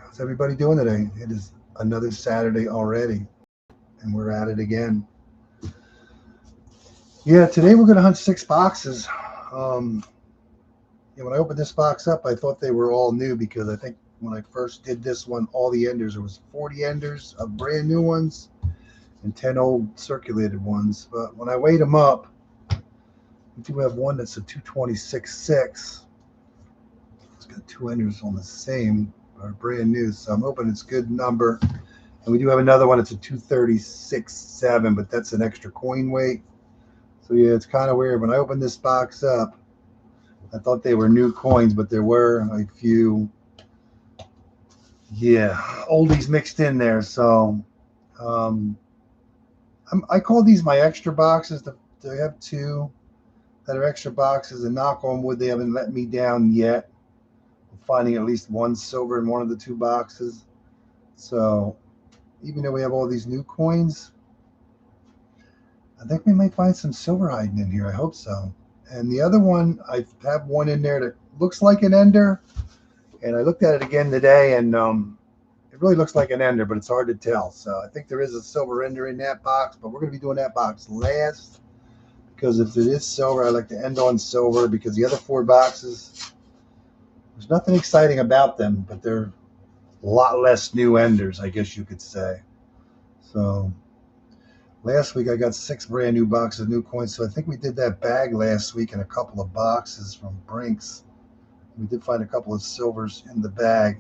How's everybody doing today? It is another Saturday already, and we're at it again. Yeah, today we're going to hunt 6 boxes. Um, when I opened this box up, I thought they were all new because I think when I first did this one, all the enders, there was 40 enders of brand new ones and 10 old circulated ones. But when I weighed them up, we do have one that's a 226.6. It's got 2 enders on the same, are brand new, so I'm hoping it's a good number. And we do have another one. It's a 236.7, but that's an extra coin weight. So yeah, it's kind of weird. When I opened this box up, I thought they were new coins, but there were a few, oldies mixed in there. So I call these my extra boxes. I have 2 that are extra boxes, and knock on wood, they haven't let me down yet. I'm finding at least one silver in one of the 2 boxes. So even though we have all these new coins, I think we might find some silver hiding in here. I hope so. And the other one, I have one in there that looks like an ender. And I looked at it again today, and it really looks like an ender, but it's hard to tell. So I think there is a silver ender in that box, but we're going to be doing that box last because if it is silver, I like to end on silver because the other 4 boxes, there's nothing exciting about them, but they're a lot less new enders, I guess you could say. So last week I got 6 brand new boxes of new coins. So I think we did that bag last week in a couple of boxes from Brinks. We did find a couple of silvers in the bag.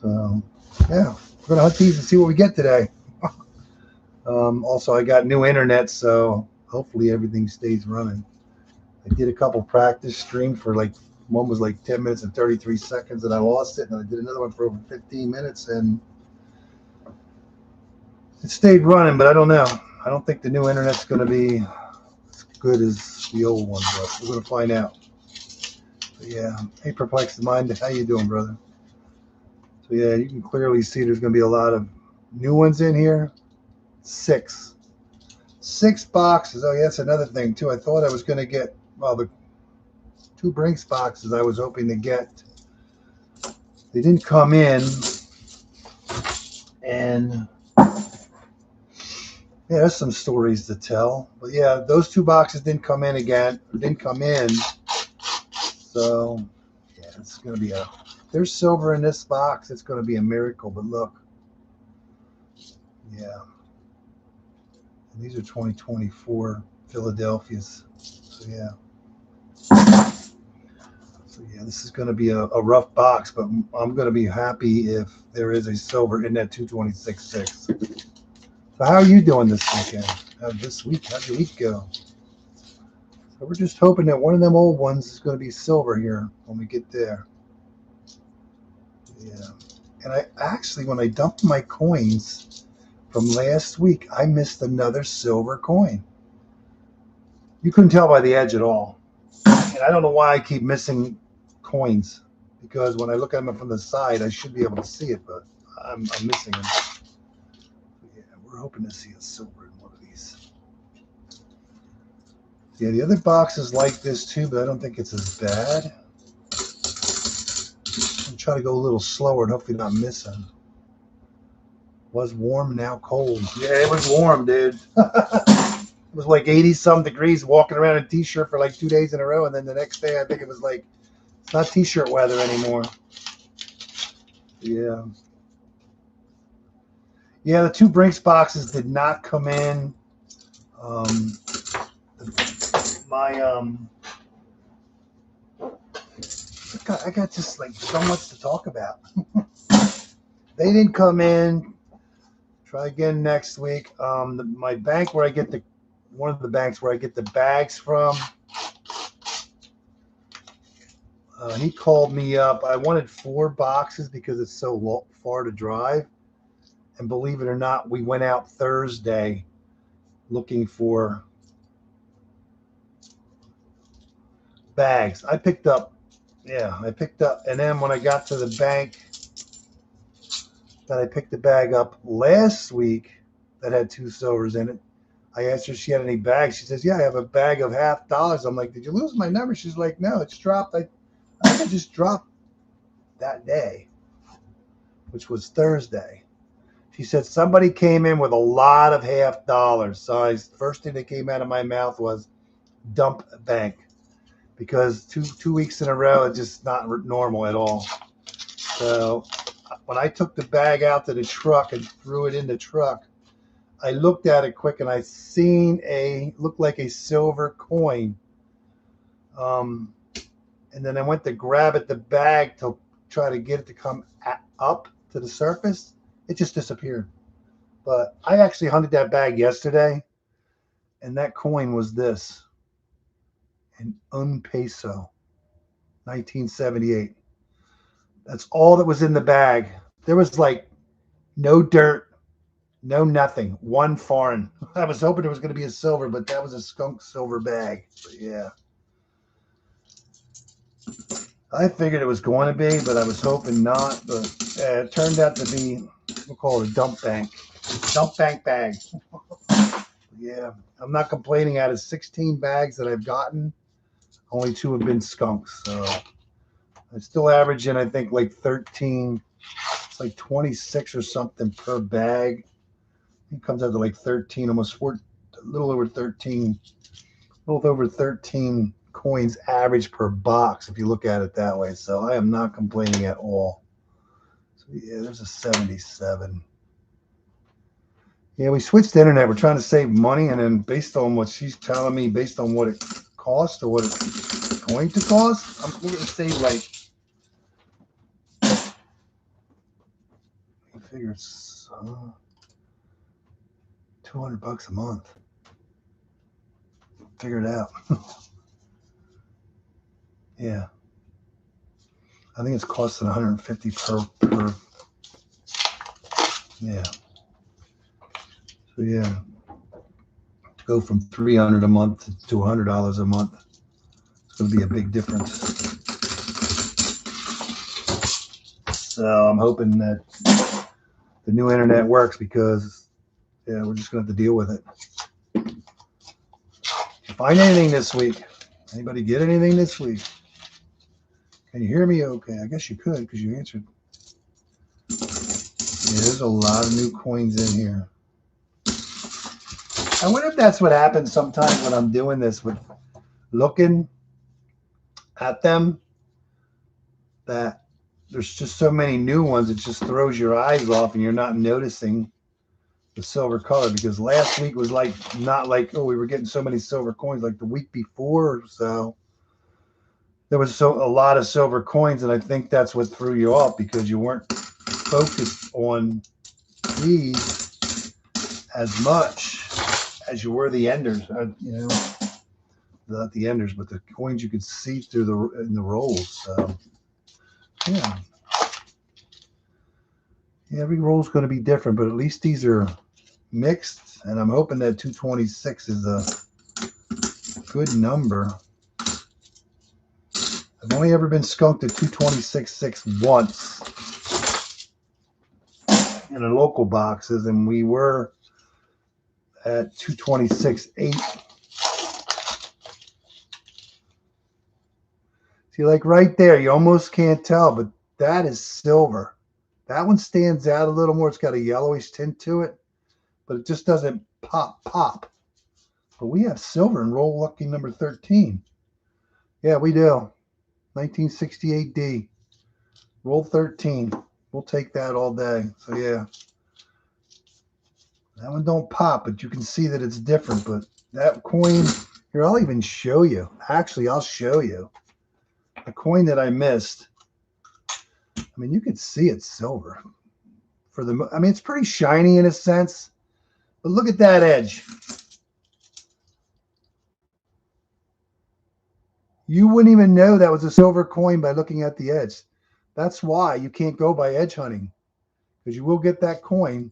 So yeah, we're gonna hunt these and see what we get today. Also, I got new internet, so hopefully everything stays running. I did a couple practice streams for one was 10 minutes and 33 seconds, and I lost it. And I did another one for over 15 minutes, and it stayed running, but I don't know. I don't think the new internet's going to be as good as the old one, but we're going to find out. So yeah, hey, Perplexed Mind, how you doing, brother? So yeah, you can clearly see there's going to be a lot of new ones in here. 6 boxes. Oh yeah, that's another thing too. I thought I was going to get, the 2 Brinks boxes I was hoping to get. They didn't come in, and yeah, there's some stories to tell. But yeah, those 2 boxes didn't come in. So yeah, it's going to be if there's silver in this box, it's going to be a miracle. But look, yeah, and these are 2024 Philadelphia's. So yeah. This is going to be a rough box, but I'm going to be happy if there is a silver in that 226.6. So how are you doing this weekend? How'd your week go? So we're just hoping that one of them old ones is going to be silver here when we get there. Yeah. And I actually, when I dumped my coins from last week, I missed another silver coin. You couldn't tell by the edge at all. And I don't know why I keep missing coins, because when I look at them from the side, I should be able to see it, but I'm missing them. Yeah, we're hoping to see a silver in one of these. Yeah, the other box is like this too, but I don't think it's as bad. I'm trying to go a little slower and hopefully not miss them. Was warm, now cold. Yeah, it was warm, dude. It was 80-some degrees walking around in a t-shirt for 2 days in a row, and then the next day I think it was it's not t-shirt weather anymore. Yeah. Yeah, the 2 Brinks boxes did not come in. I got just so much to talk about. They didn't come in. Try again next week. My bank where I get one of the banks where I get the bags from, he called me up. I wanted 4 boxes because it's so far to drive. And believe it or not, we went out Thursday looking for bags. I picked up, and then when I got to the bank that I picked the bag up last week that had 2 silvers in it, I asked her if she had any bags. She says, yeah, I have a bag of $50. I'm like, did you lose my number? She's like, no, it's dropped. I think I just dropped that day. which was Thursday. She said somebody came in with a lot of half dollars. So the first thing that came out of my mouth was dump bank, because two weeks in a row, it's just not normal at all. So when I took the bag out to the truck and threw it in the truck, I looked at it quick and I seen looked like a silver coin. And then I went to grab the bag to try to get it to come up to the surface. It just disappeared. But I actually hunted that bag yesterday, and that coin was this, an un peso, 1978. That's all that was in the bag. There was like no dirt, no nothing, one foreign. I was hoping it was going to be a silver, but that was a skunk silver bag. But yeah. I figured it was going to be, but I was hoping not. But it turned out to be, we'll call it a dump bank. Dump bank bag. Yeah. I'm not complaining. Out of 16 bags that I've gotten, only 2 have been skunks. So I'm still averaging, I think, like 13. It's like 26 or something per bag. It comes out to like 13, almost 4, a little over 13 coins average per box, if you look at it that way. So I am not complaining at all. So yeah, there's a 77. Yeah, we switched the internet. We're trying to save money, and then based on what she's telling me, based on what it costs or what it's going to cost, we're going to save like, I figure it's $200 a month. Figure it out. Yeah. I think it's costing $150 per. Yeah. So yeah, to go from $300 a month to $100 a month, it's going to be a big difference. So I'm hoping that the new internet works, because yeah, we're just going to have to deal with it. Find anything this week? Anybody get anything this week? Can you hear me okay? I guess you could, because you answered. Yeah, there's a lot of new coins in here. I wonder if that's what happens sometimes when I'm doing this, with looking at them, that there's just so many new ones, it just throws your eyes off and you're not noticing the silver color. Because last week was like, not like, oh, we were getting so many silver coins. Like the week before or so, there was a lot of silver coins, and I think that's what threw you off, because you weren't focused on these as much as you were the enders. Not the enders, but the coins you could see through in the rolls. So yeah, every roll's going to be different, but at least these are mixed, and I'm hoping that 226 is a good number. I've only ever been skunked at 226.6 once in the local boxes, and we were at 226.8. See, like right there, you almost can't tell, but that is silver. That one stands out a little more. It's got a yellowish tint to it, but it just doesn't pop. But we have silver in roll lucky number 13. Yeah, we do. 1968 D. Roll 13. We'll take that all day. So yeah. That one don't pop, but you can see that it's different. But that coin, here, I'll even show you. Actually, I'll show you. The coin that I missed. I mean, you could see it's silver. I mean, it's pretty shiny in a sense. But look at that edge. You wouldn't even know that was a silver coin by looking at the edge. That's why you can't go by edge hunting, because you will get that coin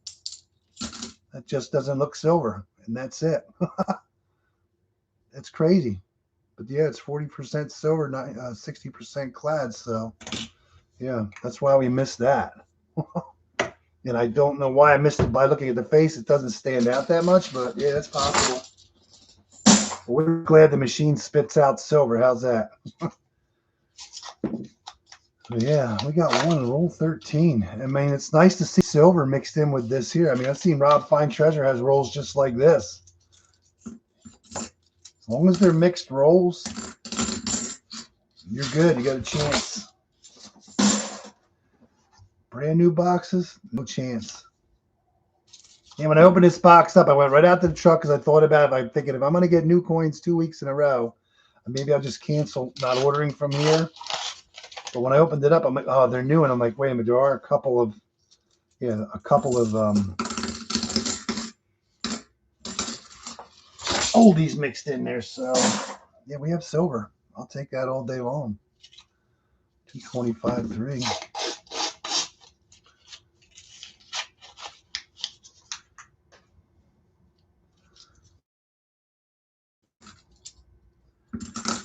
that just doesn't look silver, and that's it. It's crazy. But yeah, it's 40% silver, 60% clad. So yeah, that's why we missed that. And I don't know why I missed it by looking at the face. It doesn't stand out that much, but yeah, it's possible. We're glad the machine spits out silver. How's that? So yeah, we got one in roll 13. I mean, it's nice to see silver mixed in with this here. I mean, I've seen Rob Fine Treasure has rolls just like this. As long as they're mixed rolls, you're good. You got a chance. Brand new boxes, no chance. And when I opened this box up, I went right out to the truck because I thought about it. I'm thinking if I'm going to get new coins 2 weeks in a row, maybe I'll just cancel not ordering from here. But when I opened it up, I'm like, oh, they're new. And I'm like, wait a minute, there are a couple of oldies mixed in there. So yeah, we have silver. I'll take that all day long. 225.3.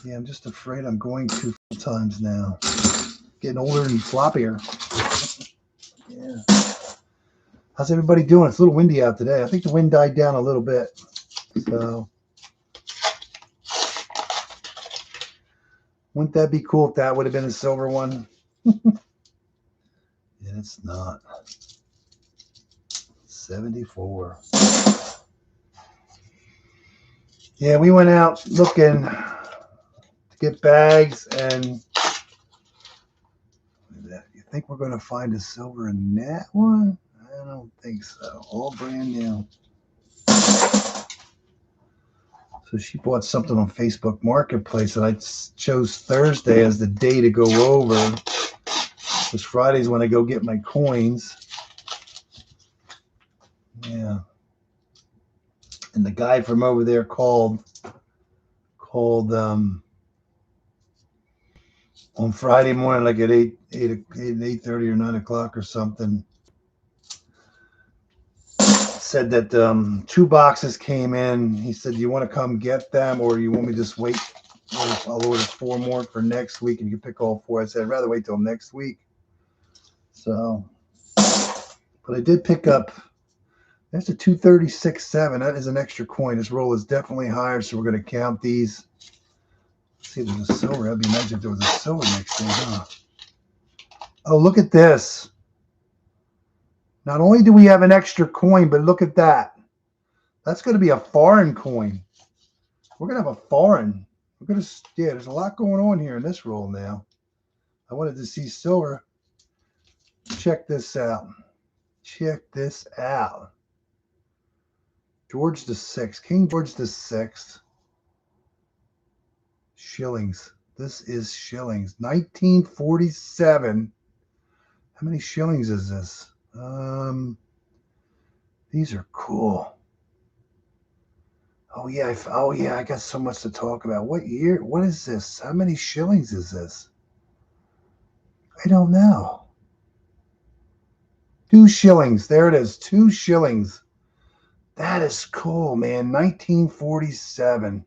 Yeah, I'm just afraid I'm going too full times now. Getting older and floppier. Yeah. How's everybody doing? It's a little windy out today. I think the wind died down a little bit. So wouldn't that be cool if that would have been a silver one? And it's not. 74. Yeah, we went out looking to get bags, and you think we're going to find a silver in that one? I don't think so. All brand new. So she bought something on Facebook Marketplace, and I chose Thursday as the day to go over. Because Friday's when I go get my coins. Yeah. And the guy from over there called on Friday morning, like at 8:30 or 9 o'clock or something. Said that 2 boxes came in. He said, do you want to come get them, or you want me to just wait? I'll order 4 more for next week, and you can pick all 4. I said, I'd rather wait till next week. So, but I did pick up, that's a 236.7. That is an extra coin. This roll is definitely higher, so we're going to count these. Let's see if there's a silver. That'd be nice if there was a silver mixed in, huh? Oh, look at this. Not only do we have an extra coin, but look at that. That's going to be a foreign coin. We're going to have a foreign. We're going to, yeah, there's a lot going on here in this roll now. I wanted to see silver. Check this out. Check this out. George VI, King George VI. Shillings. This is shillings. 1947. How many shillings is this? These are cool. Oh yeah, I got so much to talk about. What year? What is this? How many shillings is this? I don't know. 2 shillings. There it is. 2 shillings. That is cool, man. 1947.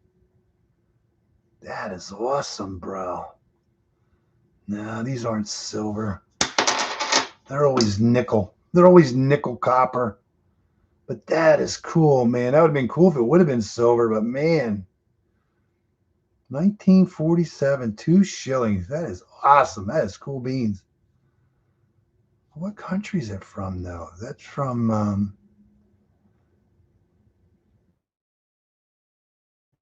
That is awesome, bro. No, these aren't silver. They're always nickel. They're always nickel copper. But that is cool, man. That would have been cool if it would have been silver, but man. 1947, 2 shillings. That is awesome. That is cool beans. What country is it from, though? That's from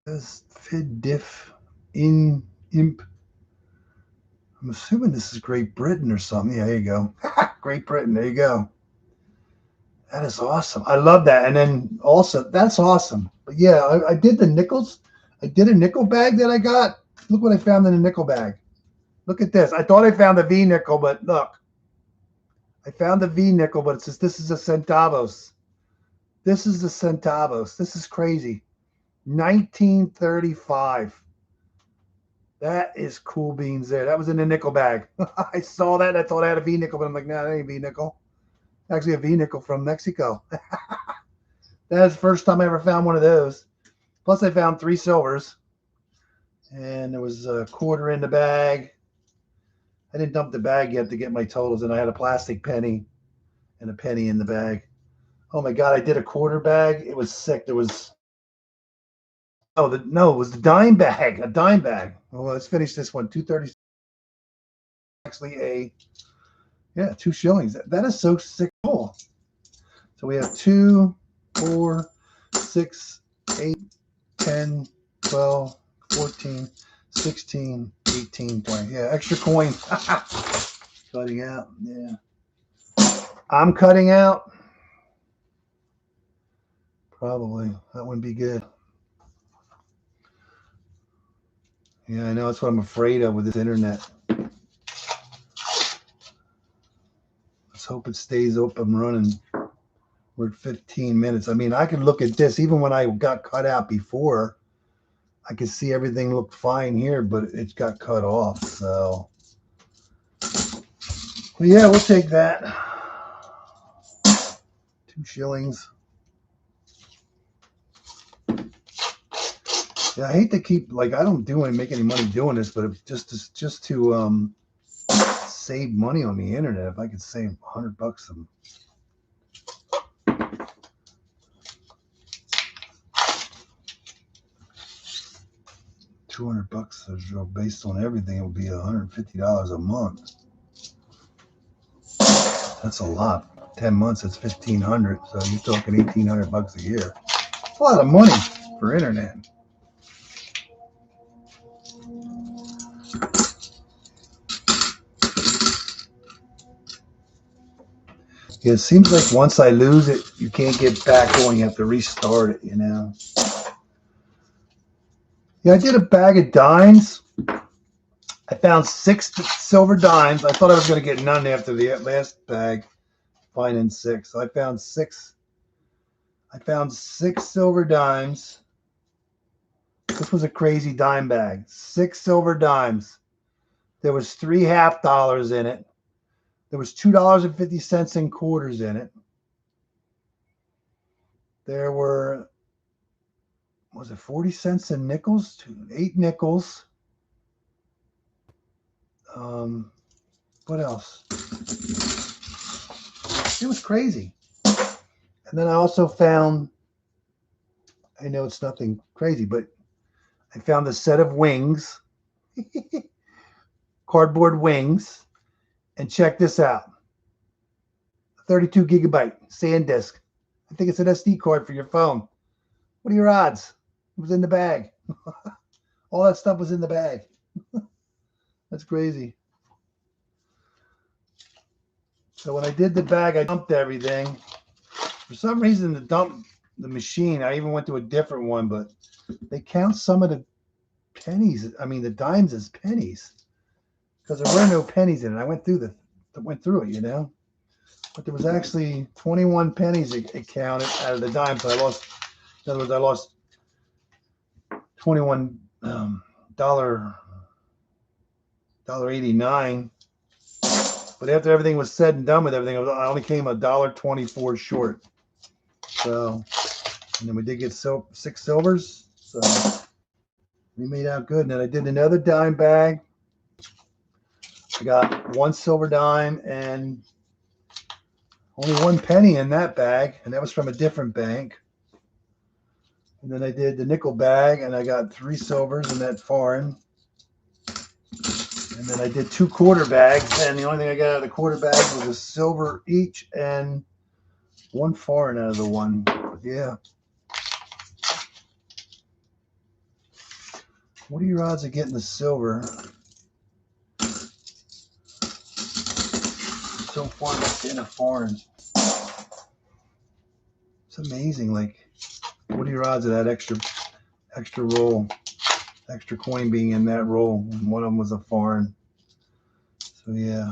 this FIDIF in imp. I'm assuming this is Great Britain or something. Yeah, there you go. Great Britain. There you go. That is awesome. I love that. And then also, that's awesome. But yeah, I did the nickels. I did a nickel bag that I got. Look what I found in a nickel bag. Look at this. I thought I found a V nickel, but look. I found the V nickel, but it says this is a centavos. This is the centavos. This is crazy. 1935. That is cool beans there. That was in the nickel bag. I saw that. I thought I had a V nickel, but I'm like, nah, that ain't V nickel. Actually, a V nickel from Mexico. That is the first time I ever found one of those. Plus, I found 3 silvers, and there was a quarter in the bag. I didn't dump the bag yet to get my totals, and I had a plastic penny and a penny in the bag. Oh my God, I did a quarter bag. It was sick. There was it was the dime bag, a dime bag. Well, let's finish this one. 230. actually a, yeah, 2 shillings. That is so sick. Cool. So we have 2, 4, 6, 8, 10, 12, 14, 16, 18, 20. Yeah, extra coin. Cutting out. Yeah. I'm cutting out. Probably. That wouldn't be good. Yeah, I know. That's what I'm afraid of with this internet. Let's hope it stays open running. We're at 15 minutes. I mean, I can look at this. Even when I got cut out before, I could see everything looked fine here, but it got cut off. So, well, yeah, we'll take that. 2 shillings. Yeah, I hate to keep, like, I don't make any money doing this, but just to save money on the internet. If I could save $100 some. $200 based on everything, it would be $150 a month. That's a lot. 10 months, that's $1,500. So you're talking $1,800 a year. It's a lot of money for internet. Yeah, it seems like once I lose it, you can't get back going. You have to restart it, you know. Yeah, I did a bag of dimes. I found 6 silver dimes. I thought I was going to get none after the last bag. Finding 6. So I found 6. I found 6 silver dimes. This was a crazy dime bag. 6 silver dimes. There was 3 half dollars in it. There was $2.50 in quarters in it. There were, was it 40 cents in nickels? 8 nickels. What else? It was crazy. And then I also found, I know it's nothing crazy, but I found a set of wings, cardboard wings, and check this out. A 32 gigabyte SanDisk. I think it's an SD card for your phone. What are your odds? It was in the bag. All that stuff was in the bag. That's crazy. So when I did the bag, I dumped everything. For some reason, the machine, I even went to a different one, but they count some of the pennies. I mean, the dimes as pennies because there were no pennies in it. I went through it, you know. But there was actually 21 pennies it counted out of the dimes. So I lost. In other words, I lost $21 $1.89. But after everything was said and done with everything, I only came $1.24 short. So, and then we did get 6 silvers. So we made out good. And then I did another dime bag. I got 1 silver dime and only 1 penny in that bag. And that was from a different bank. And then I did the nickel bag and I got 3 silvers in that foreign. And then I did 2 quarter bags, and the only thing I got out of the quarter bags was a silver each and 1 foreign out of the one. But yeah. What are your odds of getting the silver? So far that's in a foreign. It's amazing. Like, what are your odds of that extra roll? Extra coin being in that roll, and one of them was a foreign. So yeah.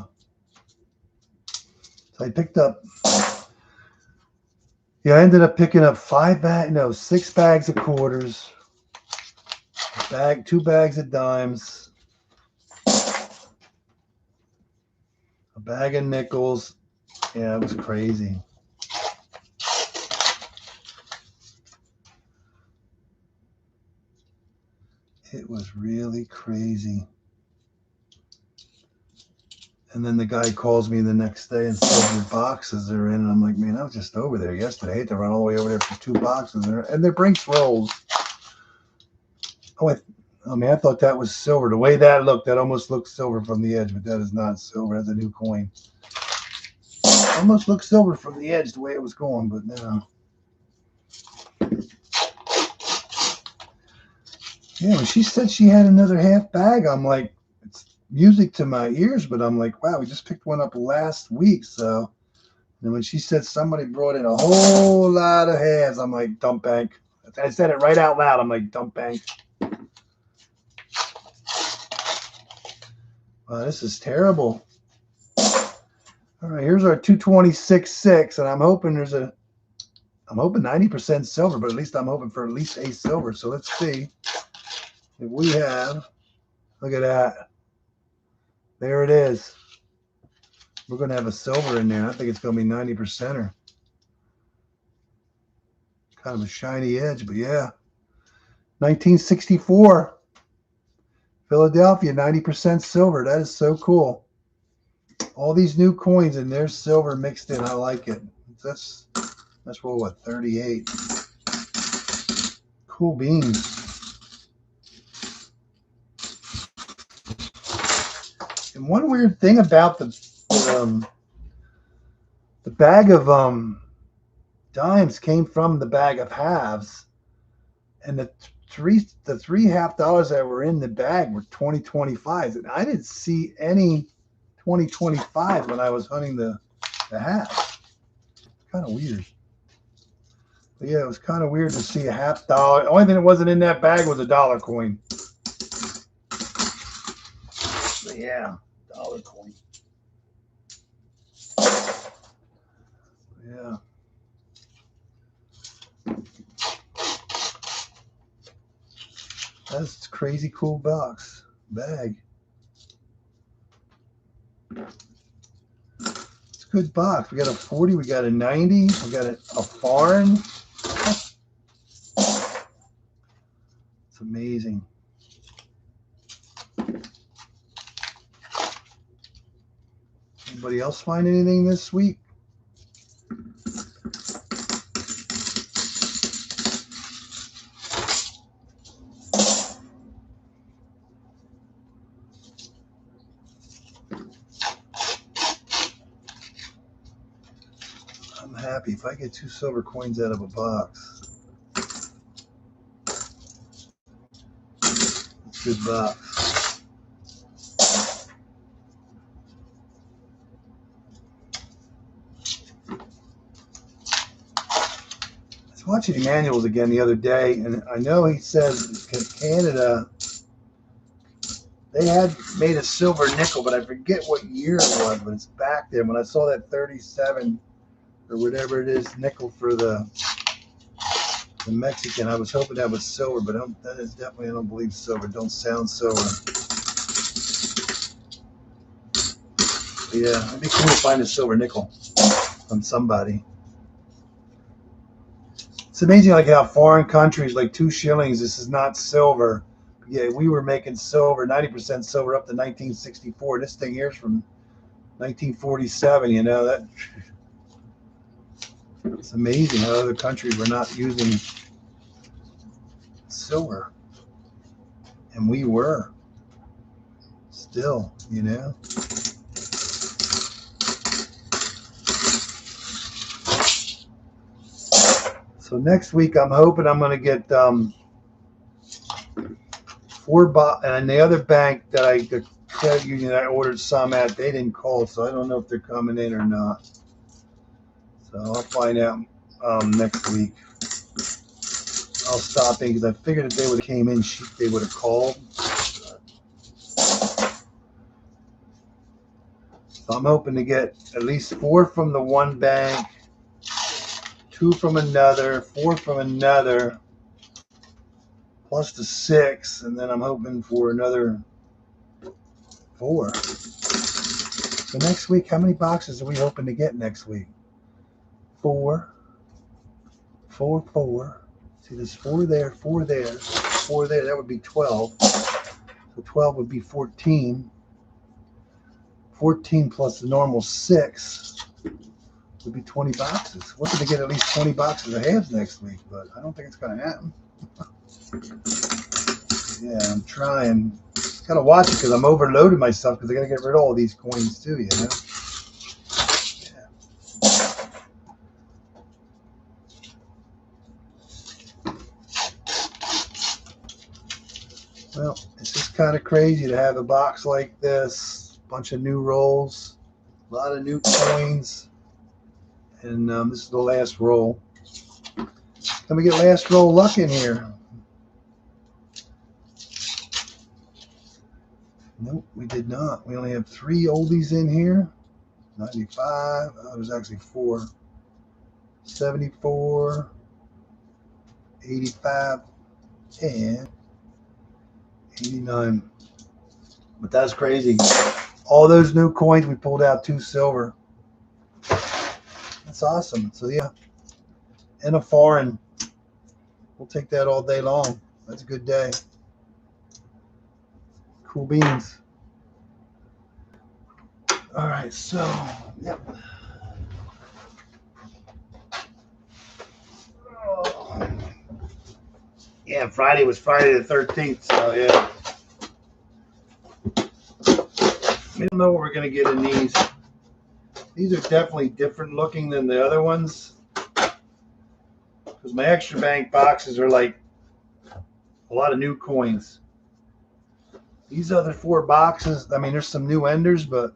So I picked up. Yeah, I ended up picking up 6 bags of quarters, 2 bags of dimes, a bag of nickels. Yeah, it was crazy. It was really crazy. And then the guy calls me the next day and says your boxes are in. And I'm like, man, I was just over there yesterday. I hate to run all the way over there for 2 boxes. And they're Brinks rolls. Oh, I mean, I thought that was silver. The way that looked, that almost looked silver from the edge, but that is not silver. That's a new coin. Almost looked silver from the edge the way it was going, but no. Yeah, when she said she had another half bag, I'm like, it's music to my ears, but I'm like, wow, we just picked one up last week. So, and when she said somebody brought in a whole lot of halves, I'm like, dump bank. I said it right out loud. I'm like, dump bank. Wow, this is terrible. All right, here's our 226.6, and I'm hoping 90% silver, but at least I'm hoping for at least a silver. So let's see if we have, look at that. There it is. We're going to have a silver in there. I think it's going to be 90%er. Kind of a shiny edge, but yeah. 1964. Philadelphia, 90% silver. That is so cool. All these new coins and there's silver mixed in. I like it. That's what, 38. Cool beans. And one weird thing about the bag of dimes came from the bag of halves, and the three $3.50 that were in the bag were 2025s, and I didn't see any 2025 when I was hunting the halves. Kind of weird. But yeah, it was kind of weird to see a $50. The only thing that wasn't in that bag was a dollar coin. But yeah, dollar coin. Yeah. That's a crazy cool bag. It's a good box. We got a 40, we got a 90, we got a foreign. It's amazing. Anybody else find anything this week? I'm happy if I get 2 silver coins out of a box. It's a good box. I was watching Emmanuel's again the other day, and I know he says Canada, they had made a silver nickel, but I forget what year it was, but it's back there. When I saw that 37 or whatever it is nickel for the Mexican, I was hoping that was silver, but that is definitely, I don't believe silver. Don't sound silver. But yeah, it'd be cool to find a silver nickel from somebody. It's amazing like how foreign countries, like 2 shillings, this is not silver. But yeah, we were making silver, 90% silver up to 1964. This thing here is from 1947, you know, that it's amazing how other countries were not using silver. And we were still, you know. So next week, I'm hoping I'm going to get 4 boxes. And the other bank that the credit union I ordered some at, they didn't call, so I don't know if they're coming in or not. So I'll find out next week. I'll stop in because I figured if they would have came in, they would have called. So I'm hoping to get at least 4 from the one bank, 2 from another, 4 from another, plus the 6, and then I'm hoping for another 4. So next week, how many boxes are we hoping to get next week? 4, 4, 4. See, there's 4 there, 4 there, 4 there. That would be 12. So 12 would be 14. 14 plus the normal 6 would be 20 boxes. We're going to get at least 20 boxes of halves next week, but I don't think it's going to happen. Yeah, I'm trying. Gotta watch it because I'm overloading myself because I gotta get rid of all these coins too, you know? Well, it's just kind of crazy to have a box like this, a bunch of new rolls, a lot of new coins, and this is the last roll. Can we get last roll luck in here? Nope, we did not. We only have 3 oldies in here. 95, there's actually 4. 74, 85, and 89. But that's crazy. All those new coins, we pulled out 2 silver. That's awesome. So yeah, and a foreign. We'll take that all day long. That's a good day. Cool beans. All right, so yep. Oh. Yeah, Friday was Friday the 13th. So yeah. We don't know what we're gonna get in these. These are definitely different looking than the other ones. Because my extra bank boxes are like a lot of new coins. These other 4 boxes, I mean, there's some new enders, but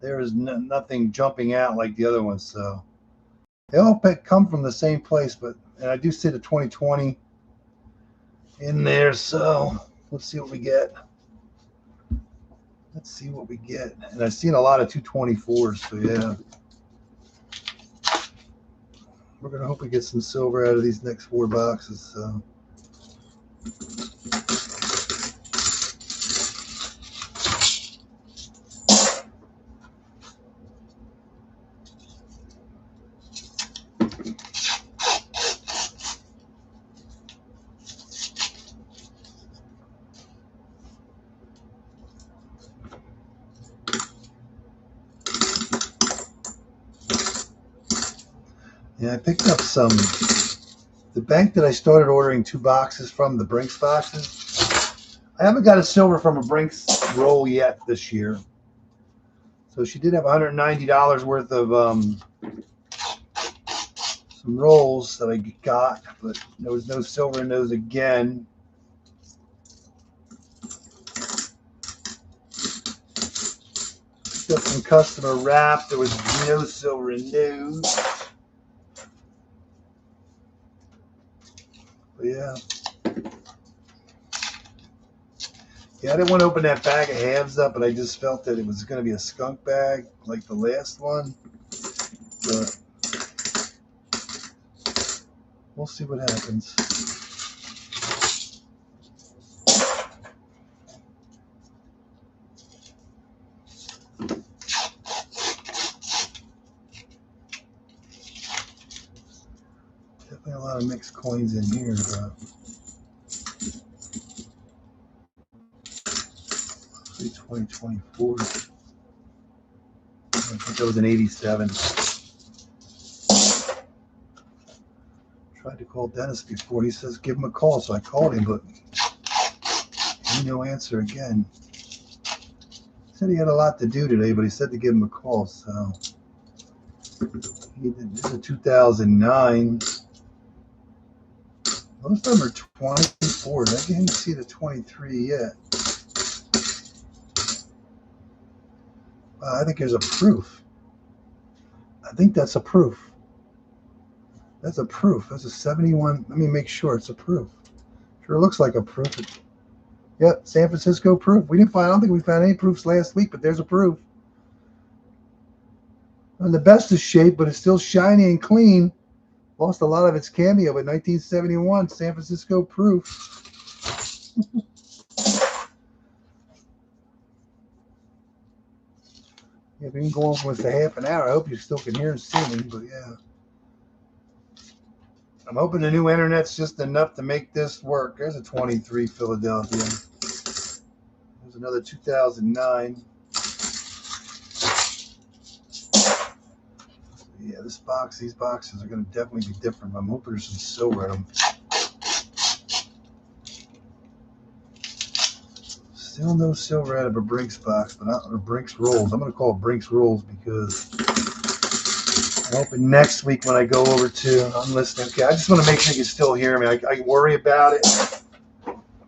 there is nothing jumping out like the other ones. So they all come from the same place, but and I do see the 2020 in there. So let's see what we get. Let's see what we get. And I've seen a lot of 224s, so yeah. We're going to hope we get some silver out of these next 4 boxes. So. Yeah, I picked up some. The bank that I started ordering 2 boxes from, the Brinks boxes, I haven't got a silver from a Brinks roll yet this year. So she did have $190 worth of some rolls that I got, but there was no silver in those again. Got some customer wrap. There was no silver in those. But yeah. Yeah, I didn't want to open that bag of halves up, but I just felt that it was going to be a skunk bag like the last one. But we'll see what happens. Definitely a lot of mixed coins in here, but 2024. I think that was an 87. Tried to call Dennis before. He says give him a call, so I called him, but no answer again. He said he had a lot to do today, but he said to give him a call. So this is a 2009. Most of them are 24. I can't see the 23 yet. I think there's a proof. I think that's a proof. That's a proof. That's a 71. Let me make sure it's a proof. Sure looks like a proof. Yep, San Francisco proof. We didn't find. I don't think we found any proofs last week, but there's a proof. In the best of shape, but it's still shiny and clean. Lost a lot of its cameo, but 1971 San Francisco proof. Yeah, we can go on for almost a half an hour. I hope you still can hear and see me, but yeah. I'm hoping the new internet's just enough to make this work. There's a 23 Philadelphia. There's another 2009. Yeah, these boxes are going to definitely be different. I'm hoping there's some silver in them. Still no silver out of a Brinks box, but not or Brinks rolls. I'm going to call it Brinks rolls because I'm hoping next week when I go over to, I'm listening. Okay, I just want to make sure you can still hear me. I worry about it.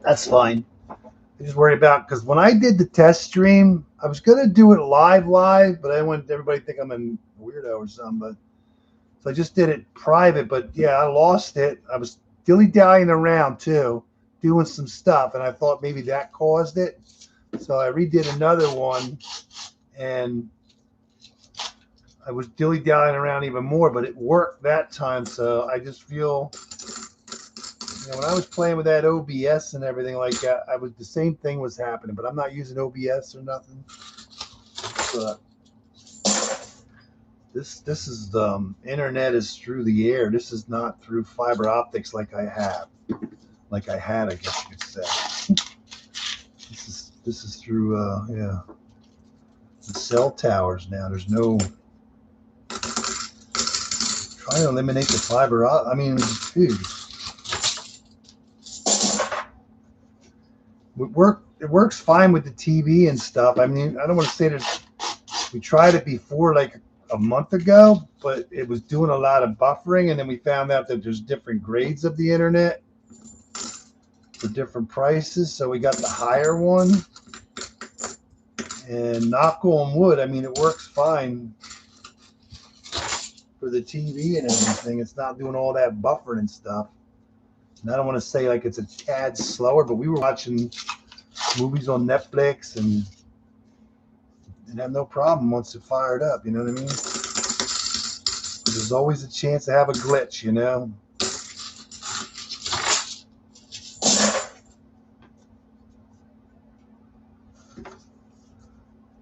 That's fine. I just worry about, because when I did the test stream, I was going to do it live, but I didn't want everybody to think I'm a weirdo or something. But so I just did it private. But yeah, I lost it. I was dilly-dallying around too, doing some stuff, and I thought maybe that caused it. So I redid another one, and I was dilly-dallying around even more, but it worked that time. So I just feel, when I was playing with that OBS and everything like that, the same thing was happening, but I'm not using OBS or nothing. But this is the internet is through the air. This is not through fiber optics like I had, I guess you could say. This is through the cell towers now. There's no trying to eliminate the fiber. I mean, dude. It works fine with the TV and stuff. I mean, I don't want to say that we tried it before like a month ago, but it was doing a lot of buffering, and then we found out that there's different grades of the internet for different prices, so we got the higher one. And knock on wood, I mean, it works fine for the TV and everything. It's not doing all that buffering and stuff. And I don't want to say like it's a tad slower, but we were watching movies on Netflix and have no problem once it fired up, you know what I mean? There's always a chance to have a glitch, you know?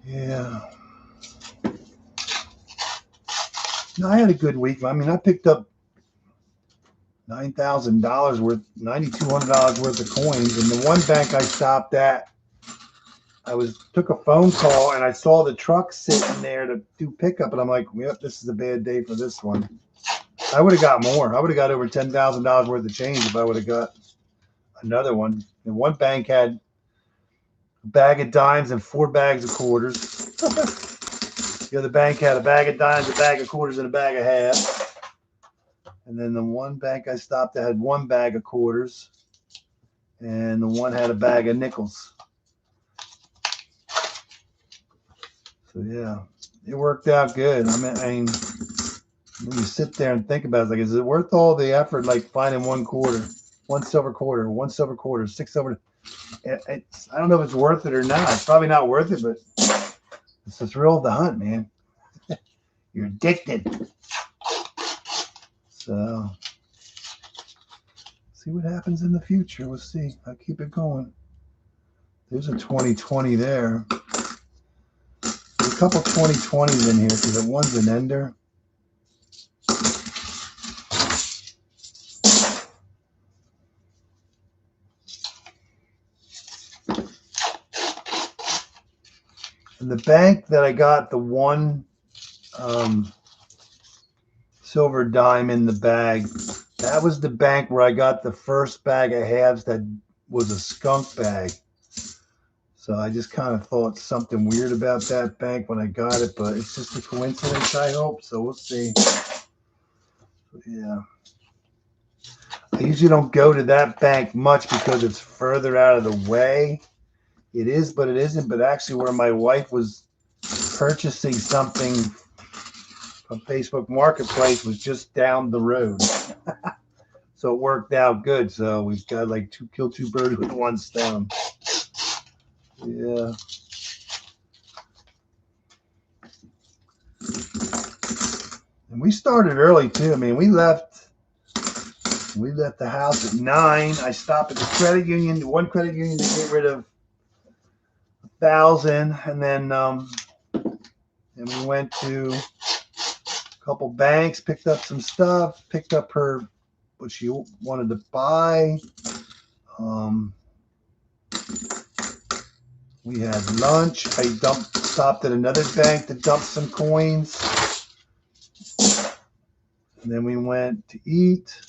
Yeah. No, I had a good week. I mean, I picked up $9,000 worth, $9,200 worth of coins. And the one bank I stopped at, took a phone call and I saw the truck sitting there to do pickup, and I'm like, yep, this is a bad day for this one. I would have got more. I would have got over $10,000 worth of change if I would have got another one. And one bank had a bag of dimes and 4 bags of quarters. The other bank had a bag of dimes, a bag of quarters, and a bag of halves. And then the one bank I stopped at had 1 bag of quarters, and the one had a bag of nickels. So yeah, it worked out good. I mean, when you sit there and think about it, it's like, is it worth all the effort, like finding 1 quarter, 1 silver quarter, 1 silver quarter, 6 silver? I don't know if it's worth it or not. It's probably not worth it, but it's the thrill of the hunt, man. You're addicted. So, see what happens in the future. We'll see. I'll keep it going. There's a 2020 there. There's a couple 2020s in here because one's an ender. And the bank that I got the 1 silver dime in the bag, that was the bank where I got the first bag of halves that was a skunk bag. So I just kind of thought something weird about that bank when I got it, but it's just a coincidence, I hope. So we'll see. Yeah. I usually don't go to that bank much because it's further out of the way. It is, but it isn't. But actually where my wife was purchasing something from Facebook Marketplace was just down the road. So it worked out good. So we've got like kill two birds with 1 stone. Yeah. And we started early too. I mean, we left the house at 9. I stopped at the credit union, one credit union, to get rid of 1,000, and then and we went to a couple banks, picked up some stuff, picked up what she wanted to buy. We had lunch. I stopped at another bank to dump some coins. And then we went to eat.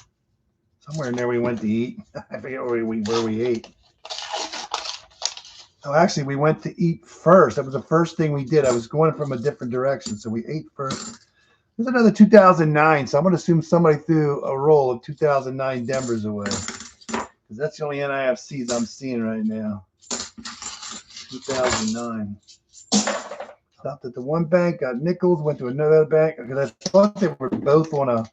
Somewhere in there we went to eat. I forget where we ate. Oh, actually, we went to eat first. That was the first thing we did. I was going from a different direction, so we ate first. There's another 2009, so I'm going to assume somebody threw a roll of 2009 Denvers away, because that's the only NIFCs I'm seeing right now. 2009. Stopped at the one bank, got nickels, went to another bank, because I thought they were both on a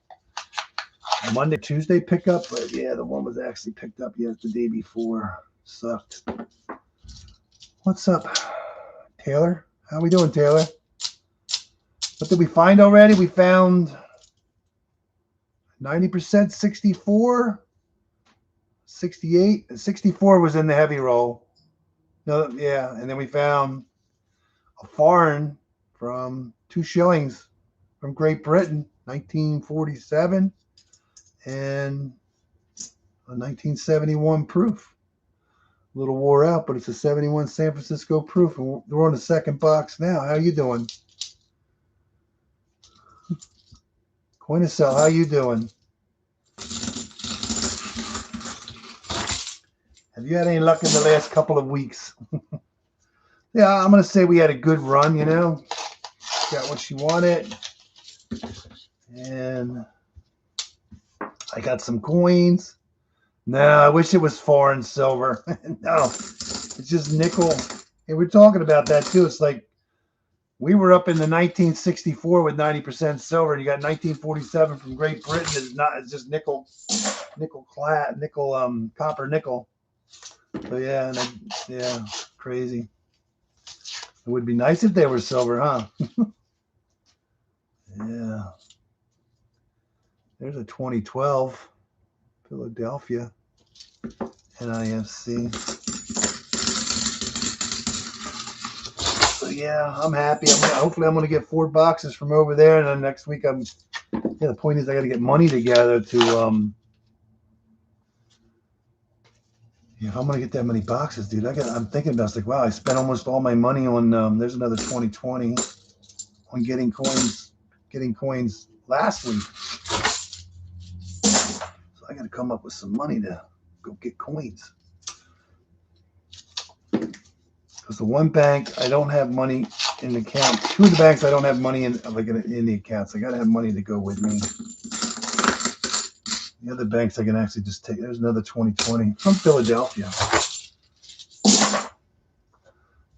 Monday, Tuesday pickup, but yeah, the one was actually picked up the day before. Sucked. What's up, Taylor? How we doing, Taylor? What did we find already? We found 90%, 64, 68, and 64 was in the heavy roll. No, yeah, and then we found a foreign from 2 shillings from Great Britain, 1947, and a 1971 proof. A little wore out, but it's a 71 San Francisco proof, and we're on the second box now. How you doing? Coin to sell, how you doing? Have you had any luck in the last couple of weeks? Yeah, I'm going to say we had a good run, you know. Got what she wanted. And I got some coins. No, I wish it was foreign silver. No, it's just nickel. And we're talking about that too. It's like we were up in the 1964 with 90% silver, and you got 1947 from Great Britain. It's just nickel, copper nickel. So yeah, yeah, crazy. It would be nice if they were silver, huh? Yeah. There's a 2012 Philadelphia NIFC. So yeah, I'm happy. Hopefully I'm going to get 4 boxes from over there, and then next week the point is I got to get money together to if I'm going to get that many boxes, dude. I'm thinking about, it's like, wow, I spent almost all my money on there's another 2020 on getting coins last week. So I got to come up with some money to go get coins. Because the one bank, I don't have money in the account. 2 of the banks, I don't have money in the accounts. I got to have money to go with me. The other banks I can actually just take. There's another 2020 from Philadelphia.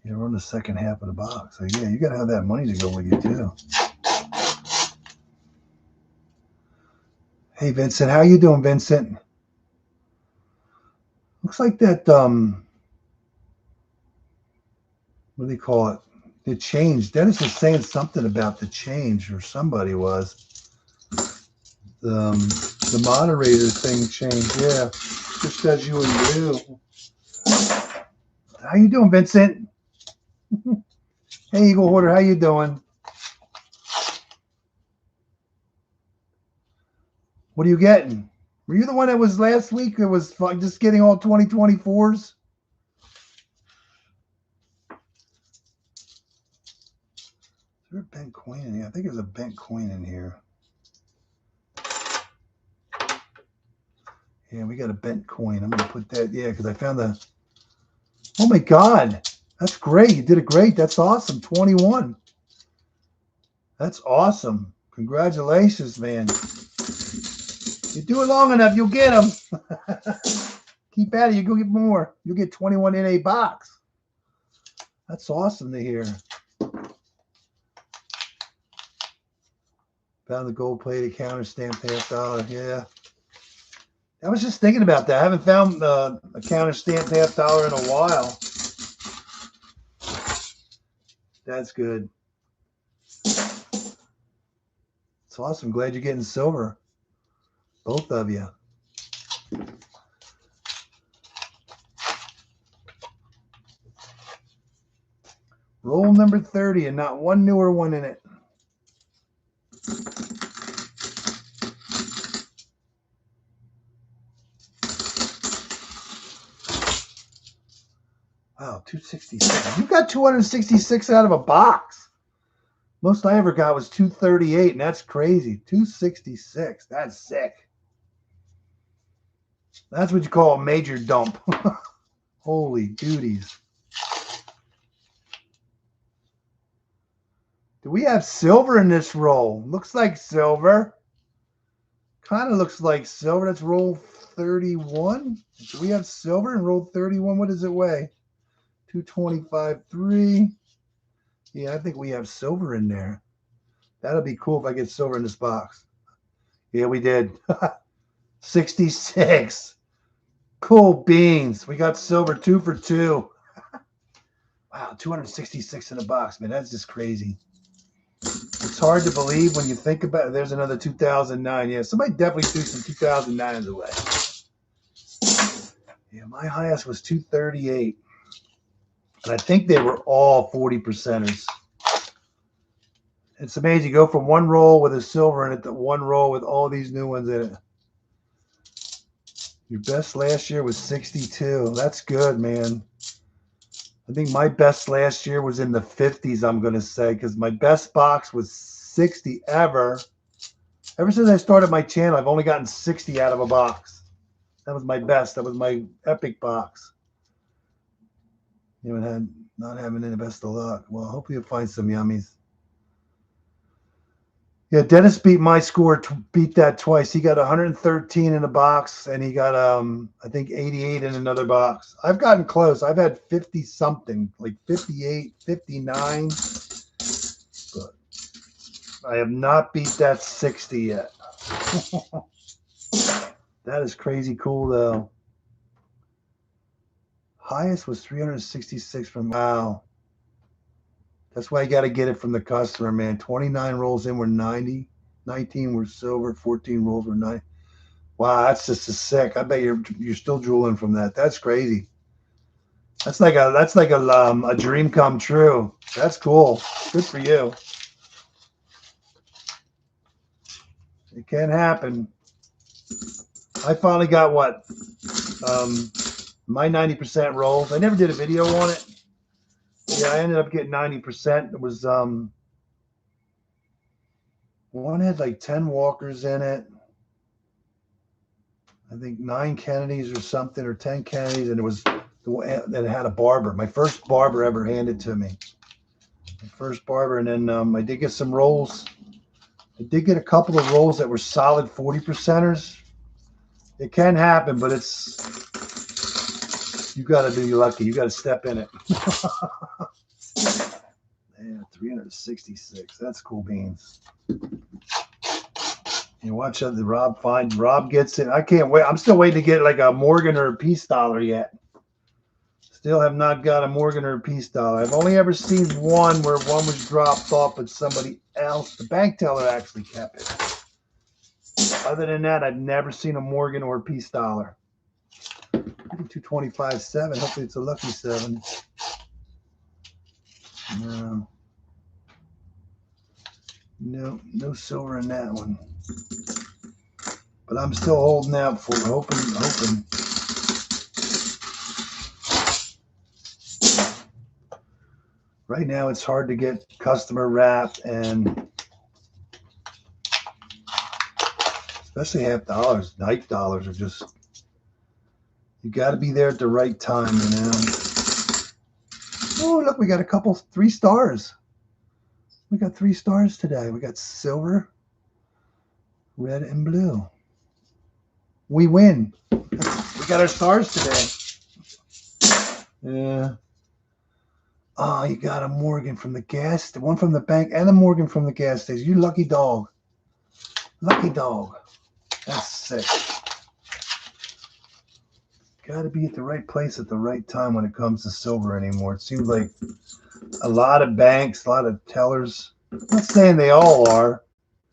Yeah, we're on the second half of the box. So yeah, you got to have that money to go with you too. Hey, Vincent, how you doing, Vincent? Looks like that, what do they call it? The change. Dennis was saying something about the change, or somebody was. The moderator thing changed. Yeah, just as you and you. How you doing, Vincent? Hey, Eagle Hoarder, how you doing? What are you getting? Were you the one that was last week that was just getting all 2024s? Is there a bent coin in here? I think there's a bent coin in here. Yeah, we got a bent coin. I'm going to put that, yeah, because I found oh my God, that's great. You did it great. That's awesome. 21. That's awesome. Congratulations, man. You do it long enough, you'll get them. Keep at it. You go get more. You'll get 21 in a box. That's awesome to hear. Found the gold-plated counter stamped $50. Yeah. I was just thinking about that. I haven't found a counter stamped $50 in a while. That's good. It's awesome. Glad you're getting silver. Both of you. Roll number 30 and not one newer one in it. Wow, 266. You got 266 out of a box. Most I ever got was 238, and that's crazy. 266. That's sick. That's what you call a major dump. Holy duties. Do we have silver in this roll? Looks like silver. Kind of looks like silver. That's roll 31. Do we have silver in roll 31? What does it weigh? 225, 3. Yeah, I think we have silver in there. That'll be cool if I get silver in this box. Yeah, we did. 66. Cool beans. We got silver 2 for 2. Wow, 266 in a box, man. That's just crazy. It's hard to believe when you think about it. There's another 2009. Yeah, somebody definitely threw some 2009s away. Yeah, my highest was 238. And I think they were all 40 percenters. It's amazing. You go from one roll with a silver in it to one roll with all these new ones in it. Your best last year was 62. That's good, man. I think my best last year was in the 50s, I'm going to say, because my best box was 60 ever. Ever since I started my channel, I've only gotten 60 out of a box. That was my best. That was my epic box. Not having any best of luck. Well, hopefully you'll find some yummies. Yeah, Dennis beat my score, beat that twice. He got 113 in a box, and he got, I think, 88 in another box. I've gotten close. I've had 50-something, like 58, 59. But I have not beat that 60 yet. That is crazy cool, though. Highest was 366 from, wow. That's why you got to get it from the customer, man. 29 rolls in were 90. 19 were silver. 14 rolls were 90. Wow, that's just a sick. I bet you're still drooling from that. That's crazy. That's like a dream come true. That's cool. Good for you. It can happen. I finally got what? My 90% rolls. I never did a video on it. Yeah, I ended up getting 90%. It was one had like 10 Walkers in it. I think 9 Kennedys or something, or 10 Kennedys, and it was that it had a barber. My first barber ever handed to me. My first barber, and then I did get some rolls. I did get a couple of rolls that were solid 40 percenters. It can happen, but you got to be lucky. You got to step in it. Man, 366. That's cool beans. You watch out the Rob gets it. I can't wait. I'm still waiting to get like a Morgan or a Peace Dollar yet. Still have not got a Morgan or a Peace Dollar. I've only ever seen one where one was dropped off, but somebody else, the bank teller, actually kept it. Other than that, I've never seen a Morgan or a Peace Dollar. 225.7. Hopefully it's a lucky 7. No silver in that one. But I'm still holding out for it, hoping. Right now, it's hard to get customer wrapped, and especially half dollars. Knife dollars are just, you got to be there at the right time, you know. Oh, look, we got 3 stars. We got 3 stars today. We got silver, red, and blue. We win. We got our stars today. Yeah. Oh, you got a Morgan from the gas, the one from the bank, and a Morgan from the gas station. You lucky dog. Lucky dog. That's sick. Got to be at the right place at the right time when it comes to silver anymore. It seems like a lot of banks, a lot of tellers, I'm not saying they all are,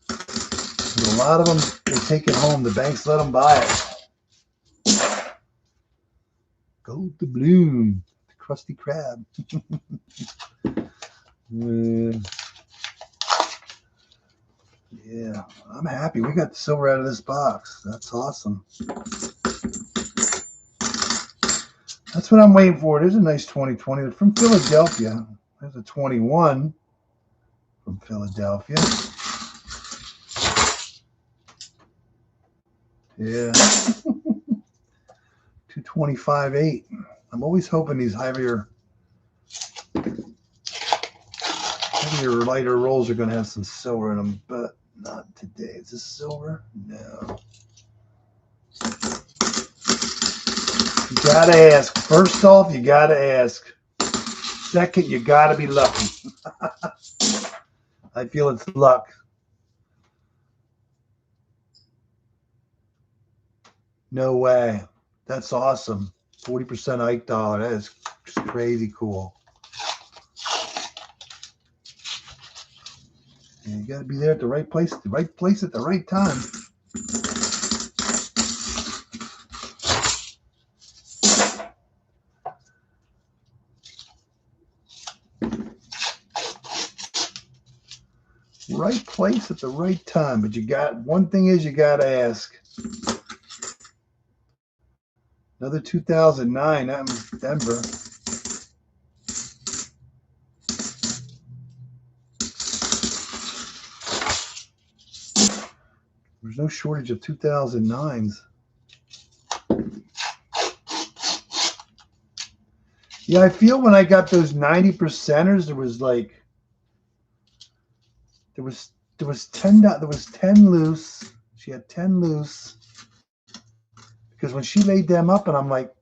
but a lot of them, they take it home. The banks let them buy it. Gold doubloon, the Krusty Krab. Yeah, I'm happy. We got the silver out of this box. That's awesome. That's what I'm waiting for. There's a nice 2020. They're from Philadelphia. There's a 21 from Philadelphia. Yeah. 225.8. I'm always hoping these heavier Maybe your lighter rolls are going to have some silver in them, but not today. Is this silver? No. You got to ask. First off, you got to ask. Second, you got to be lucky. I feel it's luck. No way. That's awesome. 40% Ike dollar. That is just crazy cool. And you got to be there at the right place at the right time. Right place at the right time. But you got one thing is you got to ask. Another 2009. That was Denver. There's no shortage of 2009s. Yeah, I feel when I got those 90%ers, there was 10 loose. She had 10 loose. Because when she laid them up, and I'm like,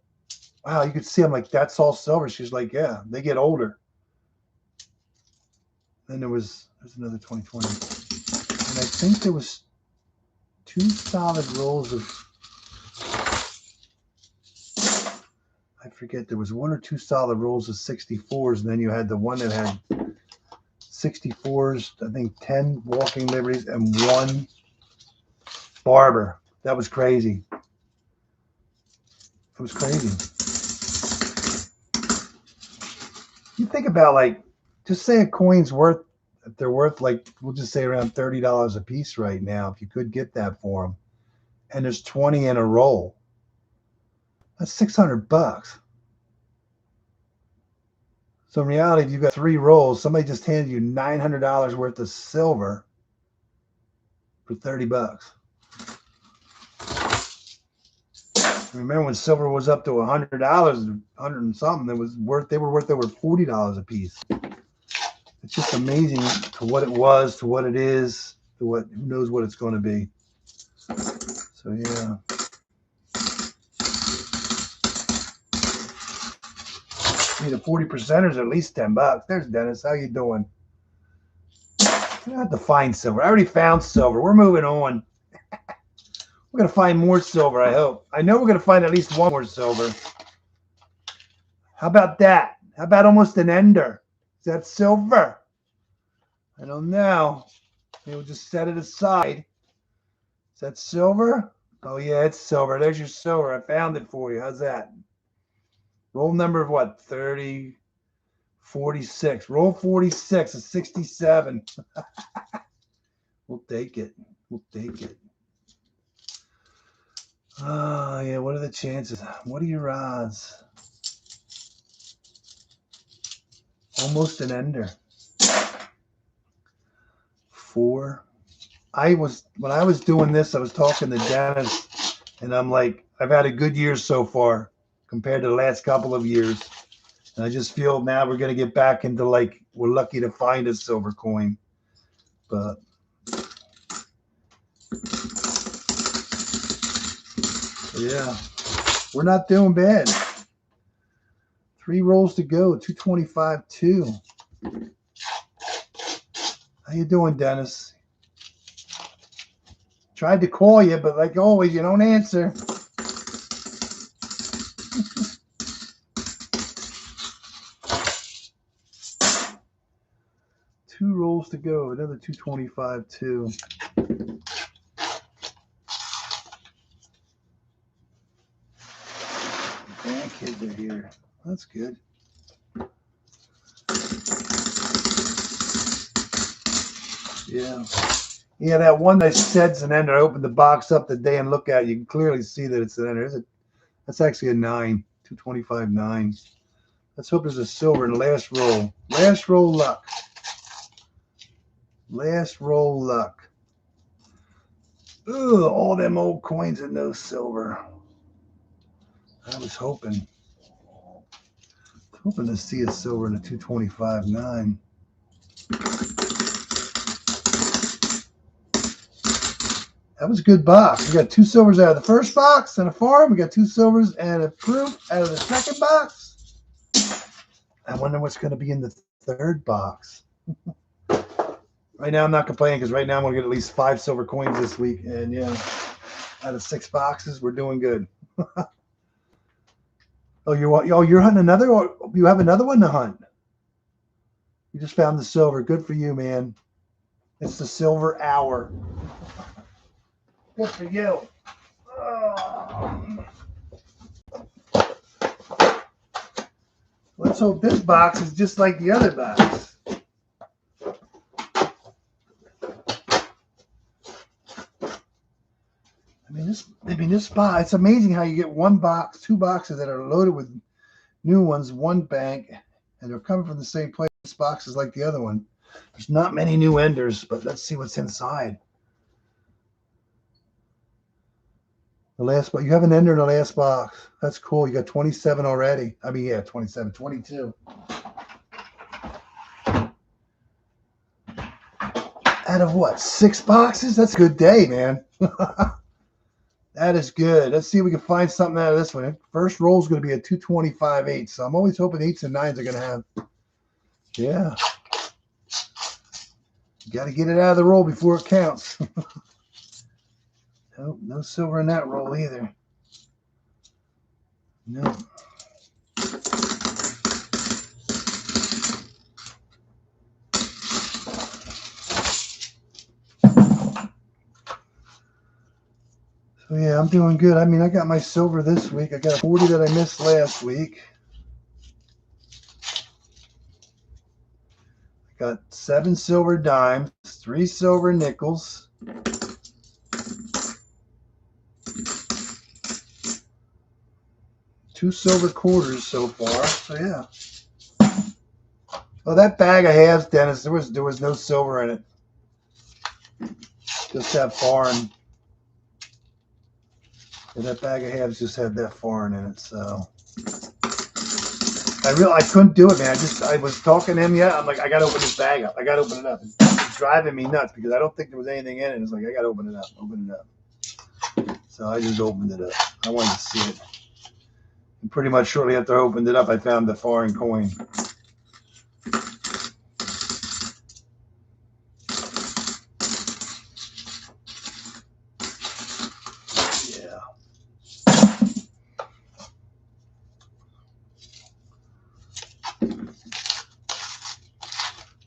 wow, you could see, I'm like, that's all silver. She's like, yeah, they get older. Then there's another 2020. And I think there was 2 solid rolls of, I forget, there was 1 or 2 solid rolls of 64s, and then you had the one that had 64s, I think 10 walking liberties, and 1 barber. That was crazy. It was crazy. You think about, like, just say a coin's worth, if they're worth, like, we'll just say around $30 a piece right now, if you could get that for them, and there's 20 in a roll, that's $600. So in reality, if you've got 3 rolls, somebody just handed you $900 worth of silver for $30. Remember when silver was up to $100, $100 and something, they were worth over $40 a piece. It's just amazing to what it was, to what it is, to what, who knows what it's going to be. So yeah. The 40%ers are at least $10. There's Dennis. How you doing? I don't have to find silver. I already found silver. We're moving on. We're going to find more silver, I hope. I know we're going to find at least 1 more silver. How about that? How about almost an ender? Is that silver? I don't know. Maybe we'll just set it aside. Is that silver? Oh, yeah, it's silver. There's your silver. I found it for you. How's that? Roll number of what? 30, 46. Roll 46 is 67. We'll take it. We'll take it. Oh, yeah. What are the chances? What are your odds? Almost an ender. 4. When I was doing this, I was talking to Dennis, and I'm like, I've had a good year so far compared to the last couple of years. And I just feel now we're going to get back into, like, we're lucky to find a silver coin. But yeah, we're not doing bad. 3 rolls to go, 225.2. How you doing, Dennis? Tried to call you, but like always, you don't answer. Two rolls to go, another 225.2. Grandkids are here. That's good. Yeah. Yeah, that one that said's an ender. I opened the box up today and look at it. You can clearly see that it's an ender. That's actually a 9. 225.9. Let's hope there's a silver in the last roll. Last roll luck. Last roll luck. Ugh, all them old coins and no silver. I was hoping to see a silver in a 225.9. That was a good box. We got 2 silvers out of the first box and a farm. We got 2 silvers and a proof out of the second box. I wonder what's going to be in the third box. Right now, I'm not complaining because right now I'm going to get at least 5 silver coins this week. And yeah, out of 6 boxes, we're doing good. Oh, you're hunting another, or you have another one to hunt? You just found the silver. Good for you, man. It's the silver hour. Good for you. Oh. Let's hope this box is just like the other box. This box, it's amazing how you get 1 box, 2 boxes that are loaded with new ones, 1 bank, and they're coming from the same place. This box is like the other one. There's not many new enders, but let's see what's inside. The last box, you have an ender in the last box. That's cool. You got 27 already. I mean, yeah, 27, 22. Out of what, 6 boxes? That's a good day, man. That is good. Let's see if we can find something out of this one. First roll is going to be a 225/8. So I'm always hoping 8s and 9s are going to have. Yeah. You got to get it out of the roll before it counts. Nope, no silver in that roll either. No. So yeah, I'm doing good. I mean, I got my silver this week. I got 40 that I missed last week. I got 7 silver dimes, 3 silver nickels, 2 silver quarters so far. So yeah. Oh, that bag of halves, Dennis, there was no silver in it. Just that foreign. And that bag of halves just had that foreign in it, so I couldn't do it, man. I was talking to him yet. I'm like, I gotta open this bag up. I gotta open it up. It's driving me nuts because I don't think there was anything in it. It's like I gotta open it up. Open it up. So I just opened it up. I wanted to see it. And pretty much shortly after I opened it up, I found the foreign coin.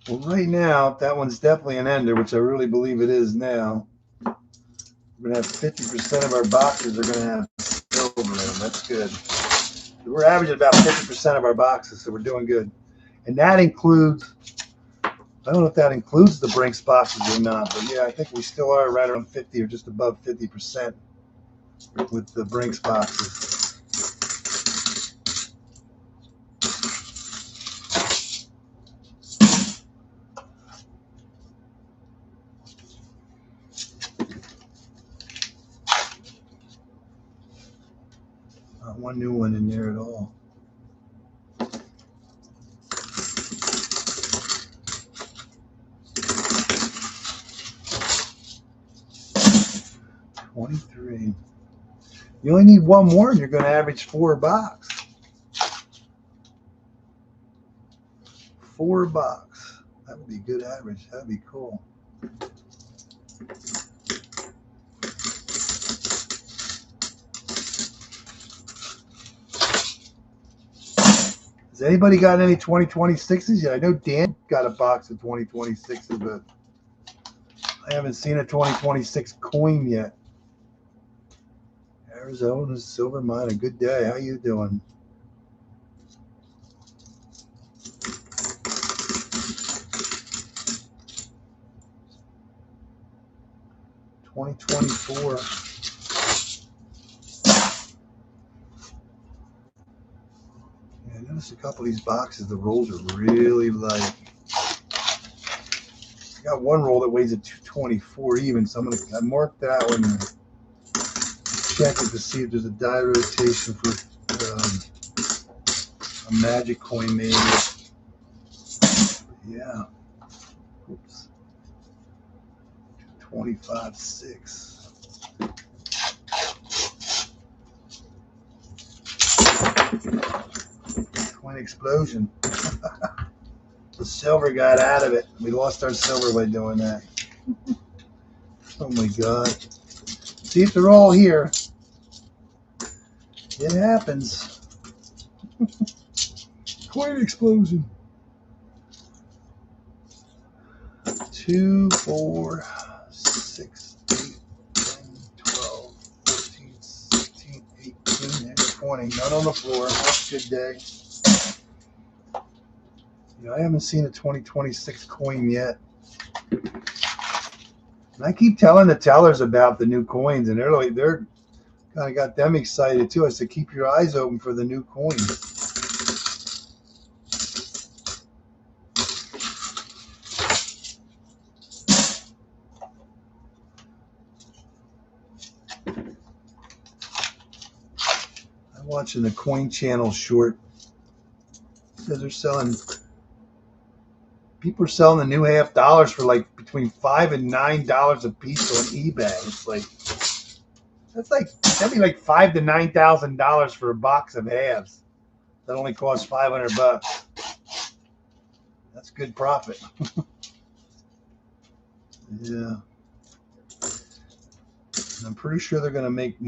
Well, right now, that one's definitely an ender, which I really believe it is now. We're going to have 50% of our boxes are going to have silver in them. That's good. We're averaging about 50% of our boxes, so we're doing good. And that includes, I don't know if that includes the Brinks boxes or not, but yeah, I think we still are right around 50 or just above 50% with the Brinks boxes. Not one new one in there at all. $23. You only need 1 more and you're going to average 4 a box. 4 a box. That would be a good average. That would be cool. Has anybody got any 2026s yet? I know Dan got a box of 2026s, but I haven't seen a 2026 coin yet. Arizona Silver Mine, a good day. How you doing? $2024. I noticed a couple of these boxes, the rolls are really light. I got one roll that weighs at 224 even, so I marked that one and check it to see if there's a die rotation for a magic coin maybe. Yeah. Oops. 25.6. Coin explosion. The silver got out of it. We lost our silver by doing that. Oh my God. See if they're all here. It happens. Coin explosion. 2, 4, 6, 8, 10, 12, 14, 16, 18, and 20. None on the floor. That's a good day. You know, I haven't seen a 2026 coin yet. And I keep telling the tellers about the new coins, and they're kind of got them excited too. I said, keep your eyes open for the new coins. I'm watching the Coin Channel short. Because they're selling, people are selling the new $half for like between $5 and $9 a piece on eBay. It's like, that'd be like $5,000 to $9,000 for a box of halves. That only costs $500. That's good profit. Yeah. And I'm pretty sure they're going to make a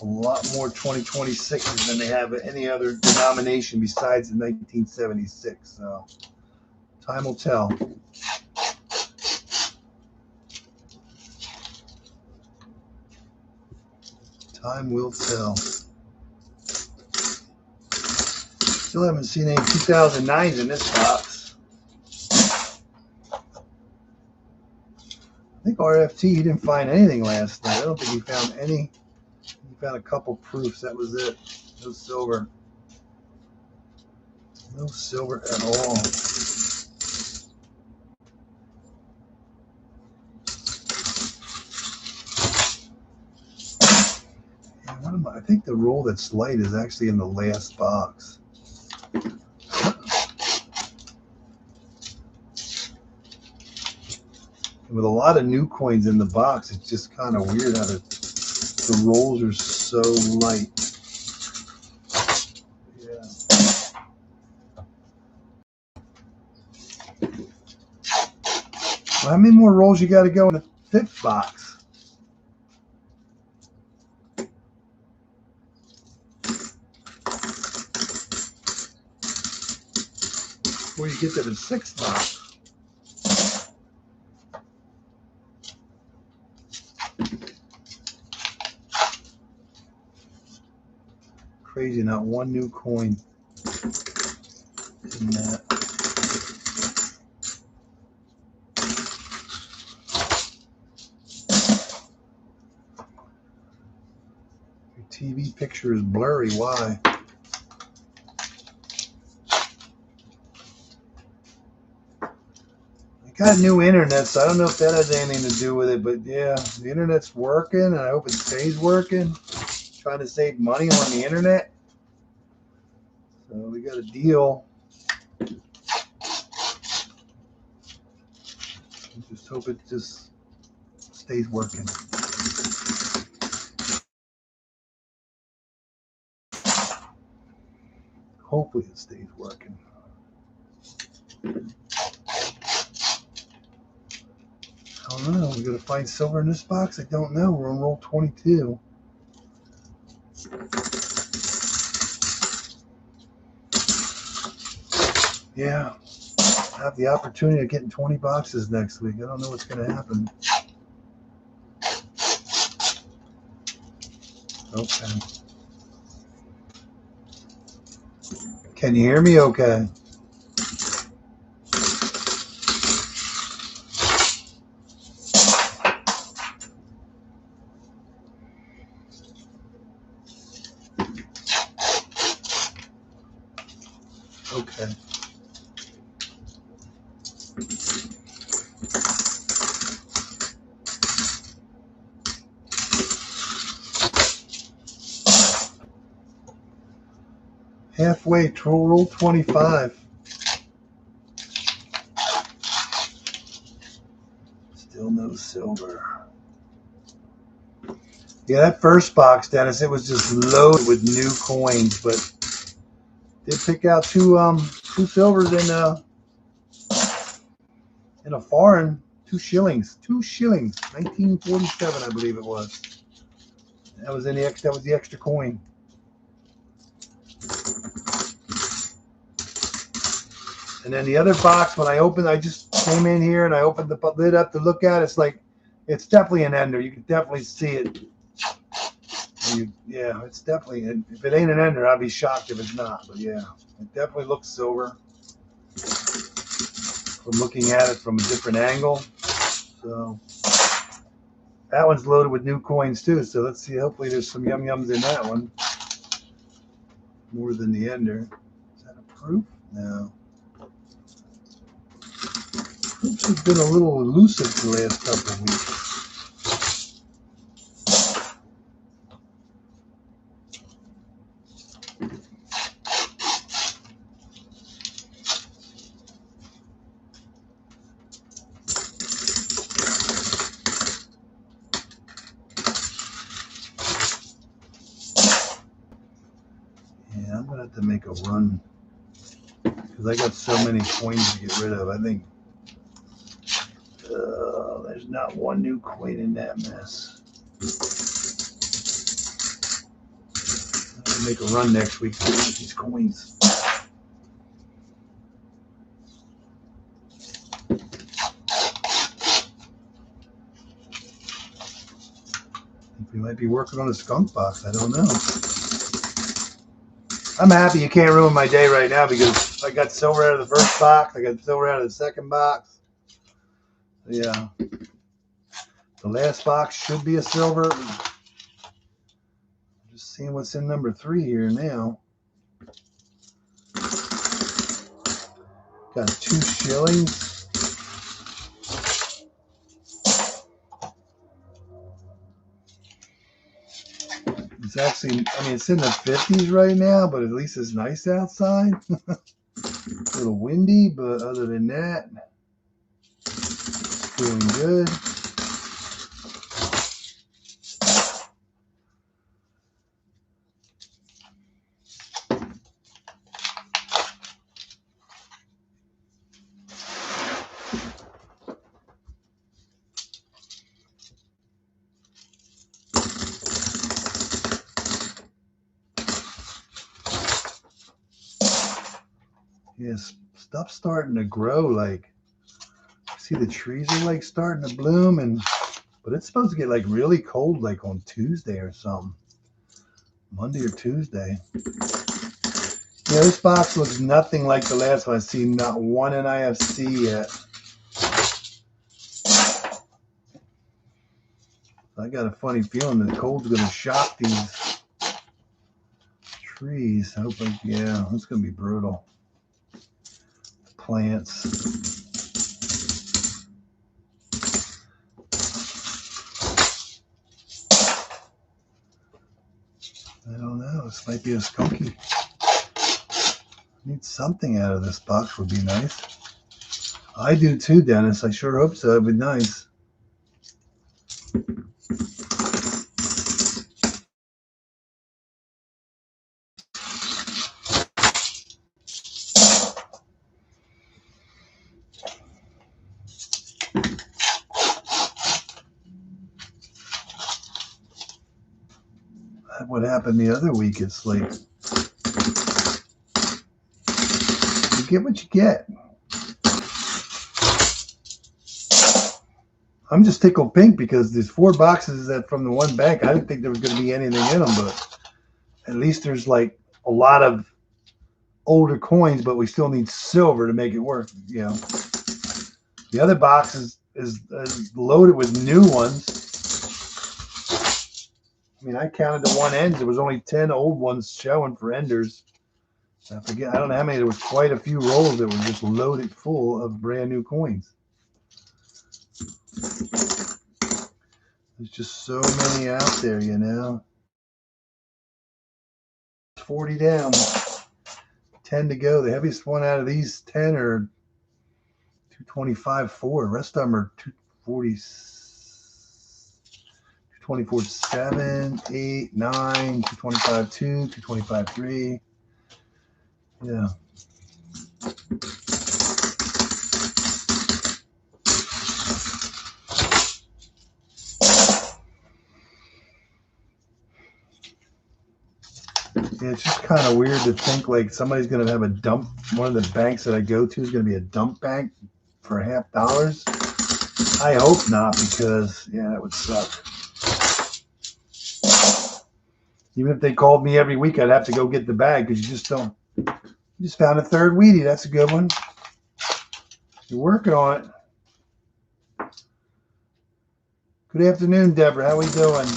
lot more 2026s than they have any other denomination besides the 1976. So time will tell. Time will tell. Still haven't seen any 2009s in this box. I think RFT, he didn't find anything last night. I don't think he found any. He found a couple proofs. That was it. No silver. No silver at all. I think the roll that's light is actually in the last box. With a lot of new coins in the box, it's just kind of weird how the rolls are so light. Yeah. Well, how many more rolls you got to go in the fifth box? Before you get to the sixth box. Crazy, not one new coin in that. Your TV picture is blurry. Why? I got new internet, so I don't know if that has anything to do with it, but yeah, the internet's working, and I hope it stays working. Trying to save money on the internet. So we got a deal. I just hope it just stays working. Hopefully it stays working. I don't know. We're going to find silver in this box? I don't know. We're on roll 22. Yeah. I have the opportunity of getting 20 boxes next week. I don't know what's going to happen. Okay. Can you hear me okay? Okay. Halfway to roll 25. Still no silver. Yeah, that first box, Dennis, it was just loaded with new coins, but did pick out two silvers in a foreign, 2 shillings, 1947, I believe it was. That was the extra coin. And then the other box, when I opened, I just came in here and I opened the lid up to look at it. It's definitely an ender. You can definitely see it. Yeah, it's definitely, if it ain't an ender, I'd be shocked if it's not. But yeah, it definitely looks silver from looking at it from a different angle. So that one's loaded with new coins too. So let's see. Hopefully there's some yum-yums in that one. More than the ender. Is that a proof? No. Oops, it's been a little elusive the last couple of weeks. Yeah, I'm gonna have to make a run because I got so many coins to get rid of. I think there's not one new coin in that mess. I'm gonna make a run next week to get these coins. I think we might be working on a skunk box. I don't know. I'm happy you can't ruin my day right now because I got silver out of the first box. I got silver out of the second box. Yeah. The last box should be a silver. Just seeing what's in number 3 here now. Got 2 shillings. It's actually, I mean, it's in the 50s right now, but at least it's nice outside. A little windy, but other than that, feeling good. Yes, stuff's starting to grow. Like, see the trees are like starting to bloom, but it's supposed to get like really cold like on Tuesday or something. Monday or Tuesday. Yeah, this box looks nothing like the last one. I see not one NIFC yet. I got a funny feeling the cold's going to shock these trees. I hope, yeah, it's going to be brutal. Plants. I don't know. This might be a skunky. Need something out of this box would be nice. I do too, Dennis. I sure hope so. It'd be nice. What happened the other week? It's like you get what you get. I'm just tickled pink because there's 4 boxes that from the one bank. I didn't think there was going to be anything in them, but at least there's like a lot of older coins, but we still need silver to make it work. You know, the other box is loaded with new ones. I mean, I counted the one ends. There was only 10 old ones showing for enders. I forget. I don't know how many. There was quite a few rolls that were just loaded full of brand new coins. There's just so many out there, you know. 40 down, 10 to go. The heaviest one out of these 10 are 225.4. The rest of them are 40, 224, 7, 8, 9, 225, 2, 225, 3. Yeah. Yeah, it's just kind of weird to think like somebody's going to have a dump. One of the banks that I go to is going to be a dump bank for $50. I hope not, because, yeah, that would suck. Even if they called me every week, I'd have to go get the bag because you just don't. You just found a third Wheatie. That's a good one. You're working on it. Good afternoon, Deborah. How we doing?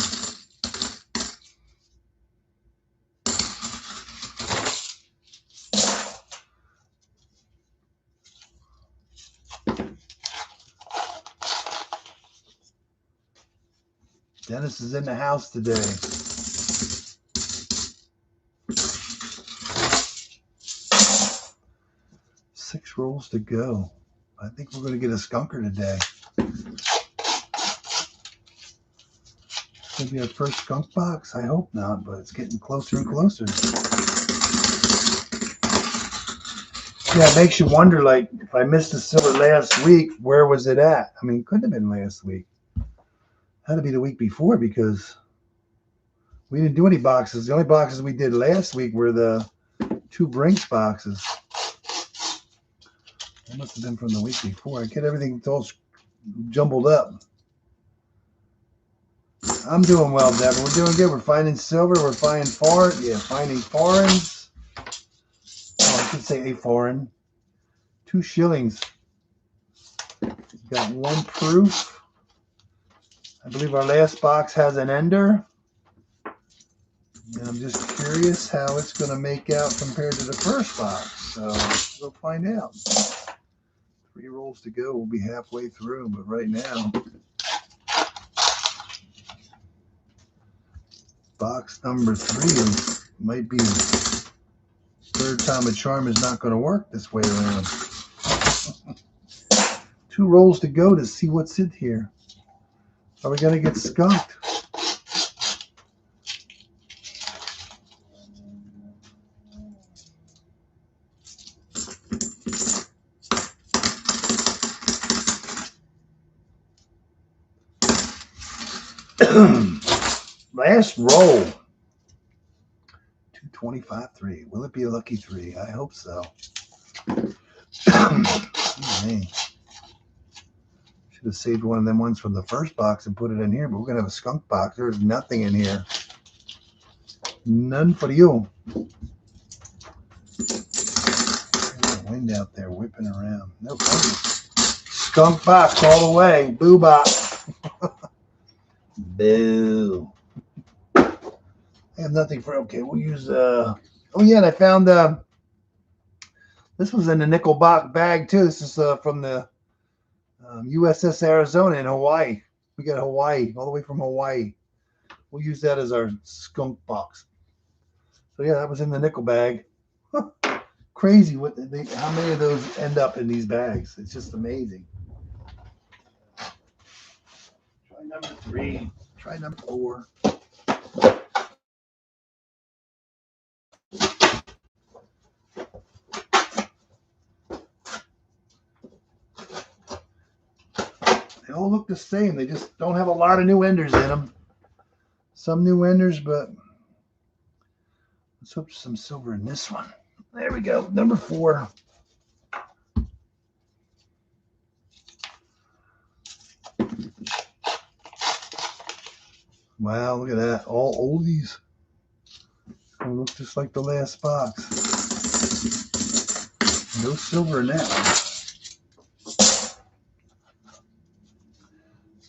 Dennis is in the house today. Six rolls to go. I think we're going to get a skunker today. Maybe our first skunk box? I hope not, but it's getting closer and closer. Yeah, it makes you wonder, like, if I missed the silver last week, where was it at? I mean, it couldn't have been last week. It had to be the week before because we didn't do any boxes. The only boxes we did last week were the 2 Brinks boxes. That must have been from the week before. I get everything all jumbled up. I'm doing well, Deborah. We're doing good. We're finding silver. We're finding finding foreigns. Oh, I could say a foreign. 2 shillings. Got 1 proof. I believe our last box has an ender. And I'm just curious how it's going to make out compared to the first box. So we'll find out. 3 rolls to go. We'll be halfway through, but right now, box number 3 might be third time a charm is not going to work this way around. 2 rolls to go to see what's in here. Are we going to get skunked? Last roll. 225-3. Will it be a lucky 3? I hope so. Man. Should have saved one of them ones from the first box and put it in here, but we're going to have a skunk box. There's nothing in here. None for you. There's a wind out there whipping around. No problem. Skunk box all the way. Boo box. Boo. I have nothing for, okay, we'll use, oh yeah, and I found, this was in the nickel box bag too. This is from the USS Arizona in Hawaii. We got Hawaii, all the way from Hawaii. We'll use that as our skunk box. So yeah, that was in the nickel bag. Crazy what how many of those end up in these bags. It's just amazing. Try number 3. Try number 4. They all look the same. They just don't have a lot of new enders in them. Some new enders, but let's hope there's some silver in this one. There we go. Number 4. Wow, look at that. All oldies. It looks just like the last box. No silver in that one.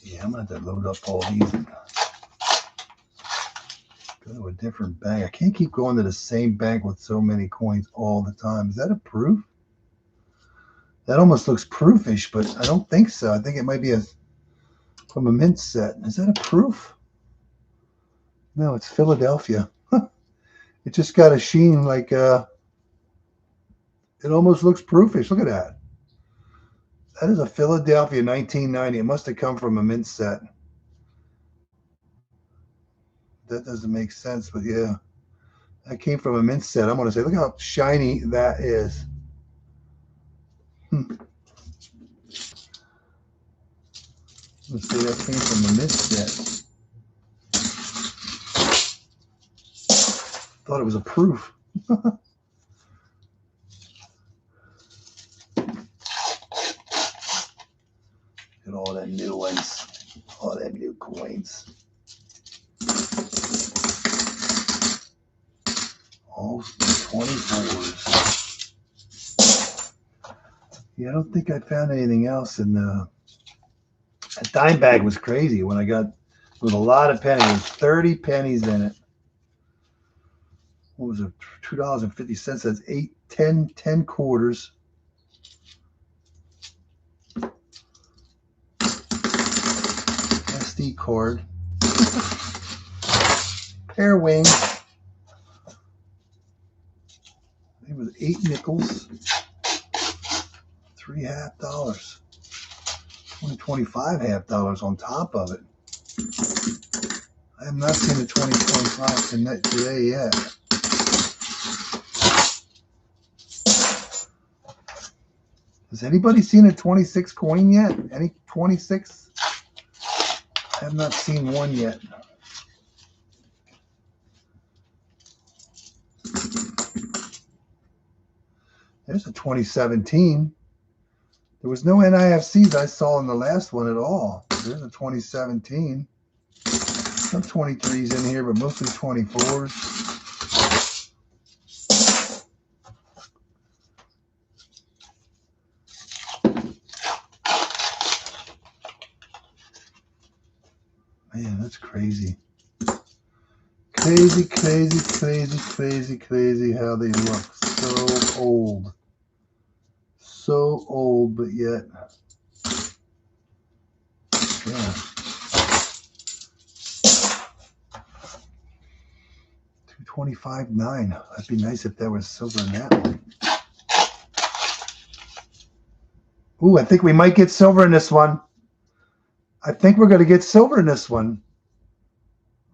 Yeah, I'm going to have to load up all these and go to a different bank. I can't keep going to the same bank with so many coins all the time. Is that a proof? That almost looks proofish, but I don't think so. I think it might be from a mint set. Is that a proof? No, it's Philadelphia. It just got a sheen like it almost looks proofish. Look at that. That is a Philadelphia 1990. It must have come from a mint set. That doesn't make sense, but yeah. That came from a mint set. I'm going to say, look how shiny that is. Let's say that came from a mint set. Thought it was a proof. Look at all that new ones. All that new coins. All 24s. Yeah, I don't think I found anything else in the. That dime bag was crazy when I got with a lot of pennies. There was 30 pennies in it. What was it? $2.50. That's 10 quarters. SD card. Pair wing. It was 8 nickels. $3 half. 25 $half on top of it. I have not seen the 2025 today yet. Has anybody seen a 26 coin yet? Any 26? I have not seen one yet. There's a 2017. There was no NIFCs I saw in the last one at all. There's a 2017. Some 23s in here, but mostly 24s. Man, that's crazy. Crazy, crazy, crazy, crazy, crazy how they look. So old. So old, but yet. Yeah. 225.9. That'd be nice if there was silver in that one. Ooh, I think we might get silver in this one. I think we're going to get silver in this one.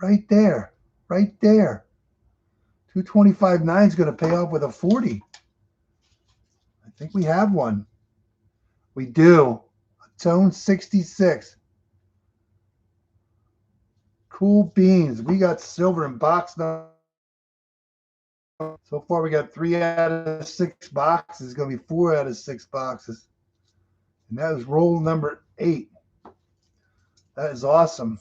Right there. Right there. 225.9 is going to pay off with a 40. I think we have one. We do. A tone 66. Cool beans. We got silver in box number. So far, we got 3 out of 6 boxes. It's going to be 4 out of 6 boxes. And that is roll number 8. That is awesome.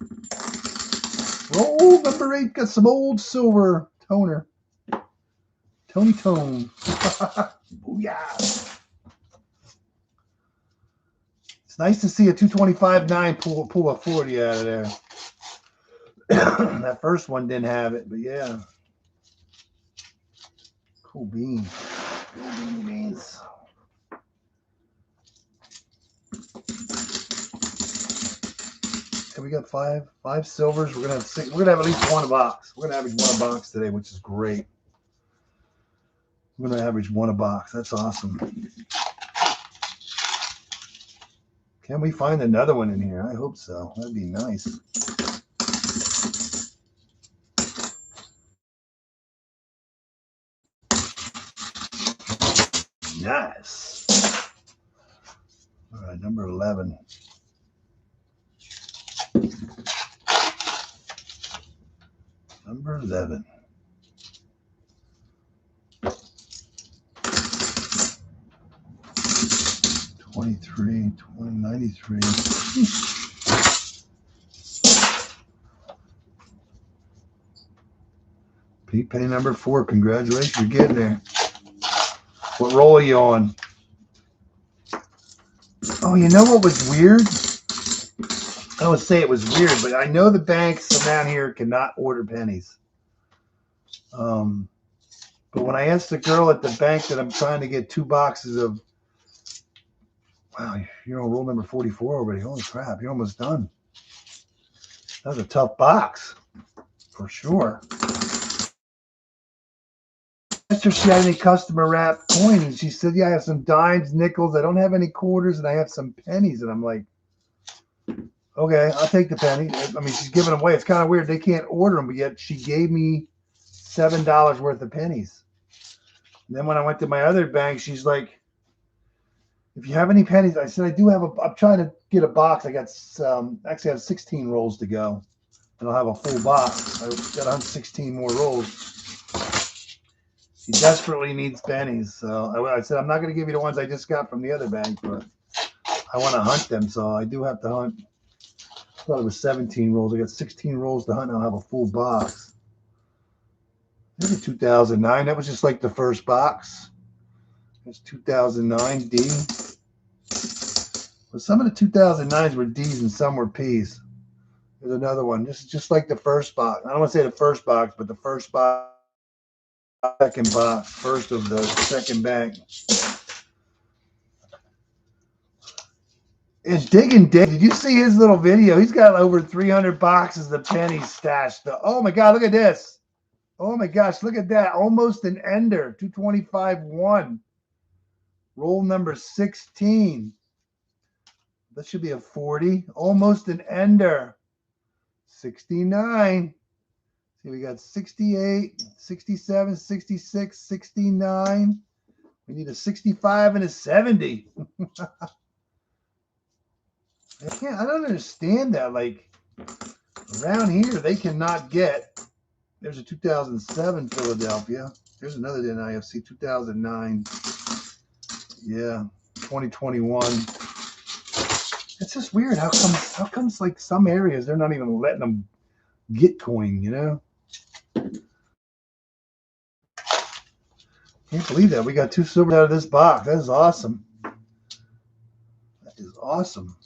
Roll number 8 got some old silver toner. Tony Tone. Booyah. It's nice to see a 225.9 pull a 40 out of there. That first one didn't have it, but yeah. Cool beans. Cool beans. And we got five silvers. We're gonna have 6. We're gonna have at least one a box. We're gonna average one a box today, which is great. We're gonna average one a box. That's awesome. Can we find another one in here? I hope so. That'd be nice. Nice. All right, number 11. Number 11. $23, $93. Pete penny number 4. Congratulations, you're getting there. What roll are you on? Oh, you know what was weird? I would say it was weird, but I know the banks around here cannot order pennies. But when I asked the girl at the bank that I'm trying to get 2 boxes of, wow, you're on roll number 44 already. Holy crap, you're almost done. That was a tough box, for sure. asked her if she had any customer wrap coins, and she said, yeah, I have some dimes, nickels. I don't have any quarters, and I have some pennies. And I'm like, okay, I'll take the penny. I mean, she's giving them away. It's kind of weird. They can't order them, but yet she gave me $7 worth of pennies. And then when I went to my other bank, she's like, if you have any pennies, I said, I do have I'm trying to get a box. I got actually I have 16 rolls to go, and I'll have a full box. I got 116 more rolls. She desperately needs pennies. So I said, I'm not going to give you the ones I just got from the other bank, but I want to hunt them. So I do have to hunt. I thought it was 17 rolls. I got 16 rolls to hunt, and I'll have a full box. Maybe 2009. That was just like the first box. It's 2009 D. But some of the 2009s were D's and some were P's. There's another one. This is just like the first box. I don't want to say the first box, but the first box, second box, first of the second bank. And Digging Dave, did you see his little video? He's got over 300 boxes of pennies stashed. Oh my God, look at this. Oh my gosh, look at that. Almost an ender. 225-1. Roll number 16. That should be a 40. Almost an ender. 69. See, we got 68, 67, 66, 69. We need a 65 and a 70. I don't understand that. Like, around here, they cannot get. There's a 2007 Philadelphia. There's another D NIFC 2009. Yeah, 2021. It's just weird. How comes like some areas they're not even letting them get coin, you know? Can't believe that. We got 2 silvers out of this box. That is awesome. That is awesome.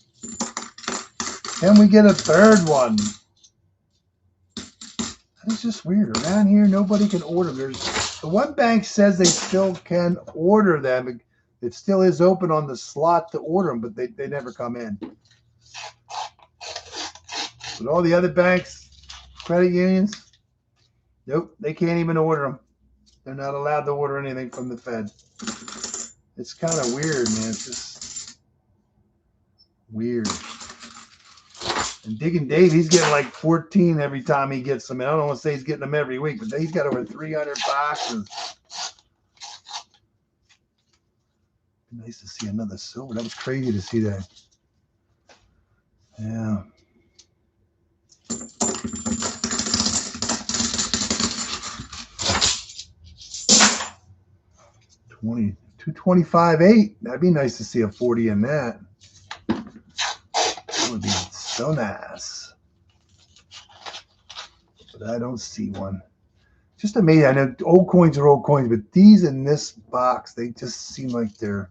Can we get a third one? That is just weird. Around here, nobody can order. The one bank says they still can order them. It still is open on the slot to order them, but they never come in. But all the other banks, credit unions, nope, they can't even order them. They're not allowed to order anything from the Fed. It's kind of weird, man. It's just weird. And Digging Dave, he's getting like 14 every time he gets them. And I don't want to say he's getting them every week, but he's got over 300 boxes. Nice to see another silver. That was crazy to see that. Yeah. $225.8. That'd be nice to see a 40 in that. That would be so nice. But I don't see one. Just amazing. I know old coins are old coins, but these in this box, they just seem like they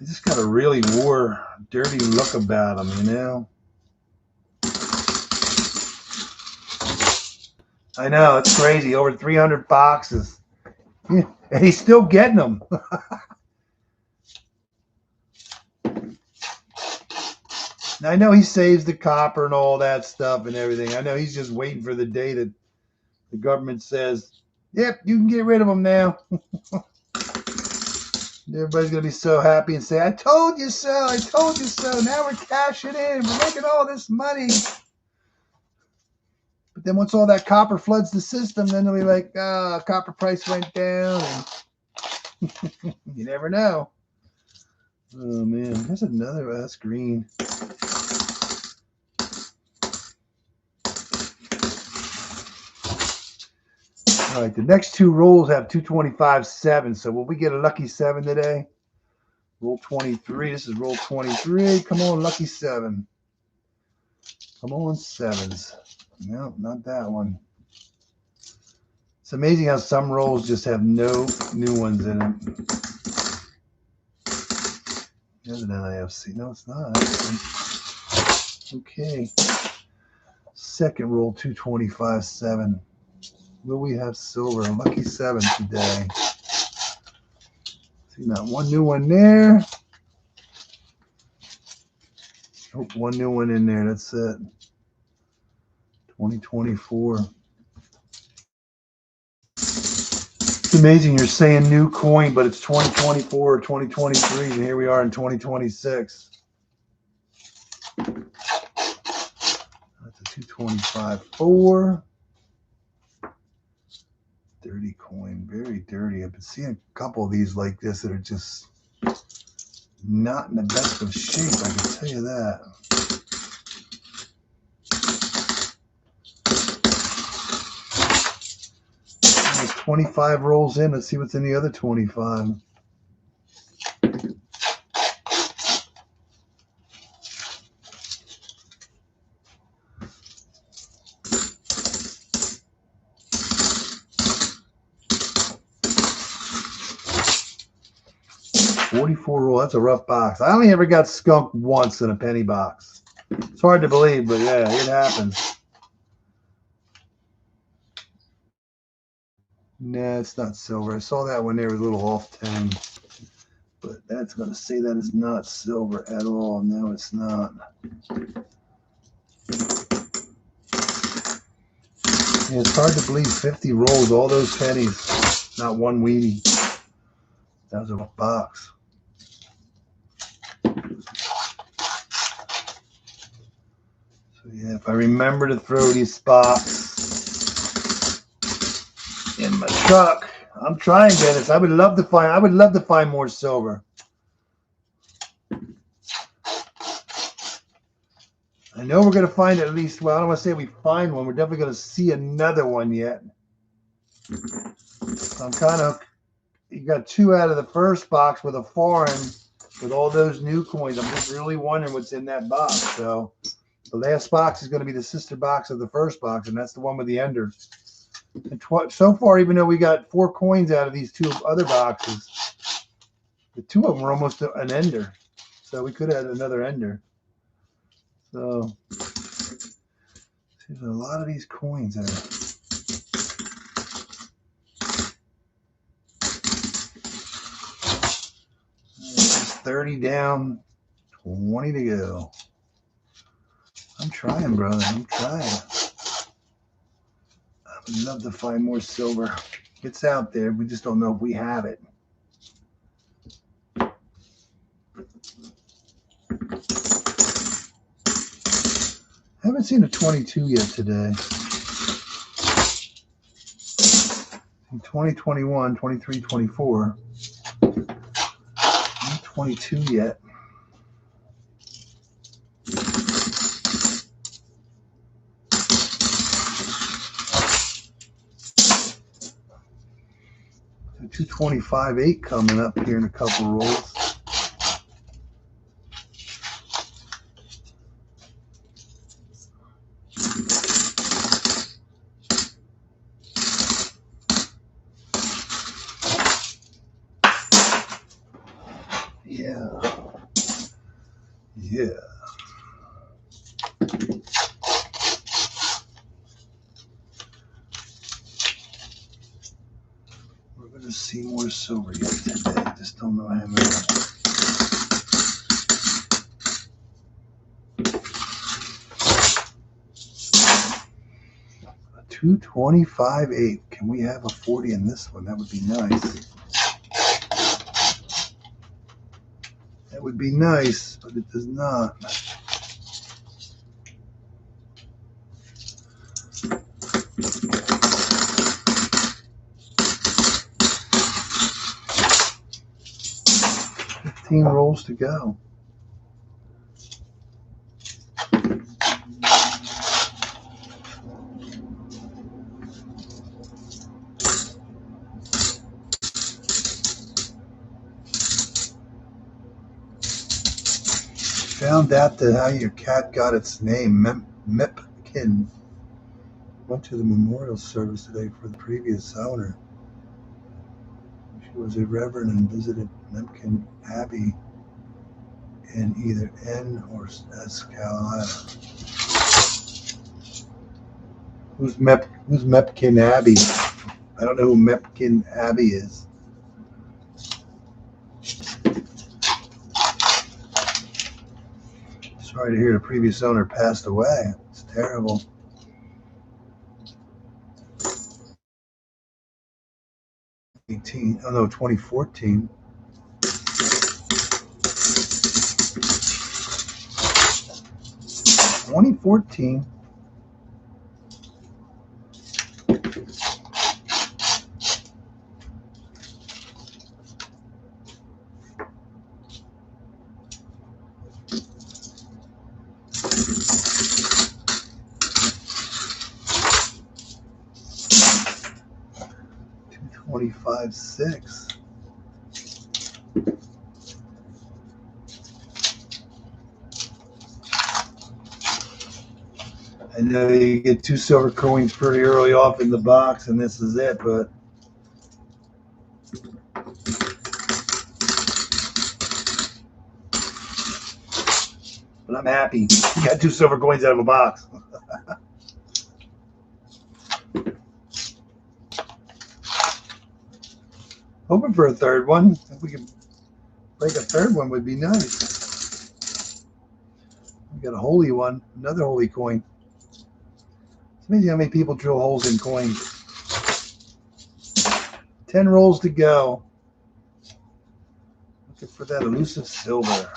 just got a really dirty look about them, you know? I know, it's crazy. Over 300 boxes. Yeah, and he's still getting them. Now, I know he saves the copper and all that stuff and everything. I know he's just waiting for the day that the government says, yep, you can get rid of them now. Everybody's going to be so happy and say, I told you so. I told you so. Now we're cashing in. We're making all this money. But then once all that copper floods the system, then they'll be like, oh, copper price went down. And you never know. Oh, man. There's another. That's green. All right, the next 2 rolls have 225-7. So will we get a lucky 7 today? Roll 23. This is roll 23. Come on, lucky 7. Come on, 7s. No, not that one. It's amazing how some rolls just have no new ones in them. There's an NIFC. No, it's not. Okay. Second roll, 225-7. Will we have silver? Lucky 7 today. See, not one new one there. Oh, one new one in there. That's it. 2024. It's amazing you're saying new coin, but it's 2024 or 2023, and here we are in 2026. That's a 225.4. Dirty coin, very dirty. I've been seeing a couple of these like this that are just not in the best of shape, I can tell you that. There's 25 rolls in. Let's see what's in the other 25. $44. That's a rough box. I only ever got skunked once in a penny box. It's hard to believe, but yeah, it happens. Nah, it's not silver. I saw that one there was a little off 10. But that's going to say that is not silver at all. No, it's not. Yeah, it's hard to believe 50 rolls, all those pennies, not one weenie. That was a rough box. So yeah, if I remember to throw these spots in my truck, I'm trying, Dennis. I would love to find more silver. I know we're going to find at least, well, I don't want to say we find one. We're definitely going to see another one yet. So I'm kind of, you got 2 out of the first box with a foreign with all those new coins. I'm just really wondering what's in that box. So the last box is going to be the sister box of the first box, and that's the one with the ender. And so far, even though we got 4 coins out of these 2 other boxes, the 2 of them were almost an ender. So we could have had another ender. So there's a lot of these coins there. 30 down, 20 to go. I'm trying, brother. I'm trying. I would love to find more silver. It's out there. We just don't know if we have it. I haven't seen a 22 yet today. In 2021, 23, 24. Not 22 yet. So 225.8 coming up here in a couple rolls. Yeah. We're going to see more silver yet today. I just don't know how many. 225.8. Can we have a 40 in this one? That would be nice. That would be nice, but it does not. Rolls to go. Found out that how your cat got its name, Mepkin. Went to the memorial service today for the previous owner. She was a reverend and visited Mepkin Abbey in either N or S Carolina. Who's Mepkin Abbey? I don't know who Mepkin Abbey is. Sorry to hear the previous owner passed away. It's terrible. 2018. Oh no, 2014. $25.6. I know you get 2 silver coins pretty early off in the box, and this is it, but I'm happy. You got 2 silver coins out of a box. Hoping for a third one. If we could break a third one, would be nice. We got a holy one, another holy coin. It's amazing how many people drill holes in coins. 10 rolls to go. Looking for that elusive silver.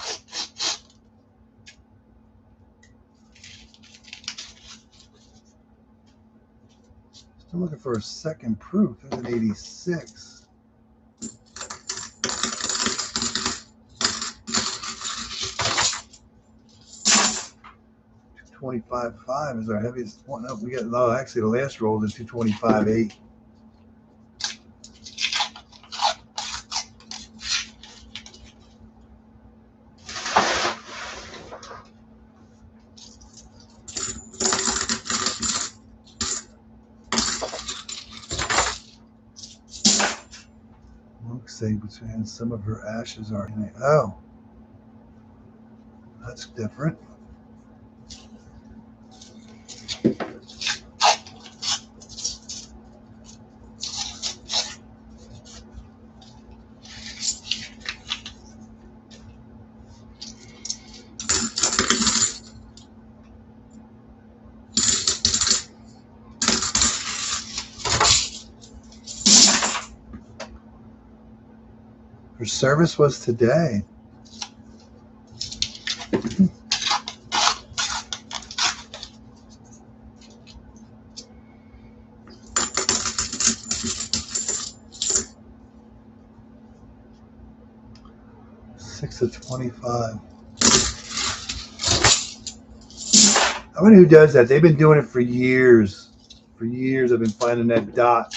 Still looking for a second proof. There's an 86. 225.5 is our heaviest one. No, we got, no, actually the last roll is 225.8. Looks like between some of her ashes are in it. Oh, that's different. Her service was today. Six of 25. I wonder who does that. They've been doing it for years. For years I've been finding that dot.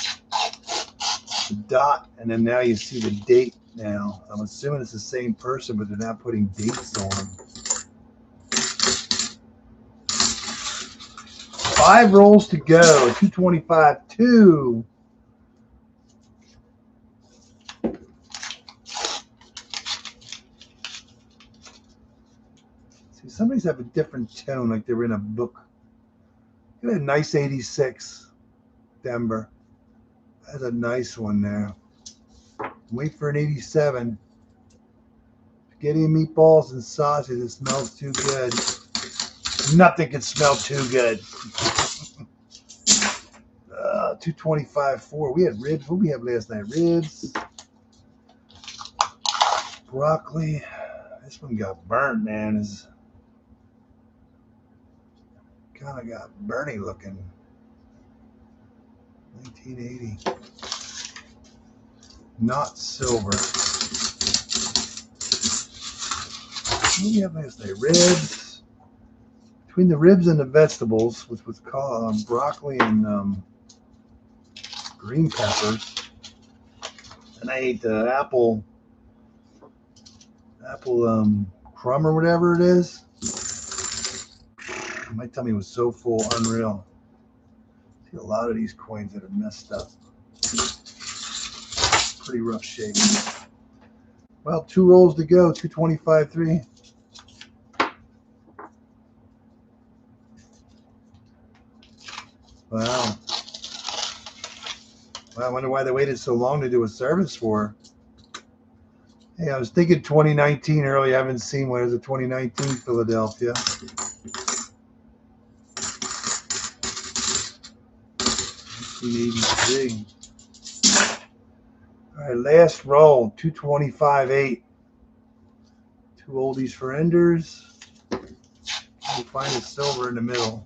The dot, and then now you see the date now. I'm assuming it's the same person, but they're not putting dates on them. 5 rolls to go. 225.2. See, some of these have a different tone, like they're in a book. Look at a nice 86, Denver. That's a nice one there. Wait for an 87. Spaghetti and meatballs and sausage. It smells too good. Nothing can smell too good. 225.4. We had ribs. What did we have last night? Ribs. Broccoli. This one got burnt, man. Is kind of got burny looking. 1980. Not silver. What do we have last night? Ribs. Between the ribs and the vegetables, which was called broccoli and green peppers, and I ate the apple crumb or whatever it is. My tummy was so full, unreal. See a lot of these coins that are messed up. Pretty rough shape. Well, 2 rolls to go. 225.3. Wow. I wonder why they waited so long to do a service for. Hey, I was thinking 2019 early. I haven't seen one. There's a 2019 Philadelphia. 1983. All right, last roll, 225.8. Two oldies for enders. We'll find a silver in the middle.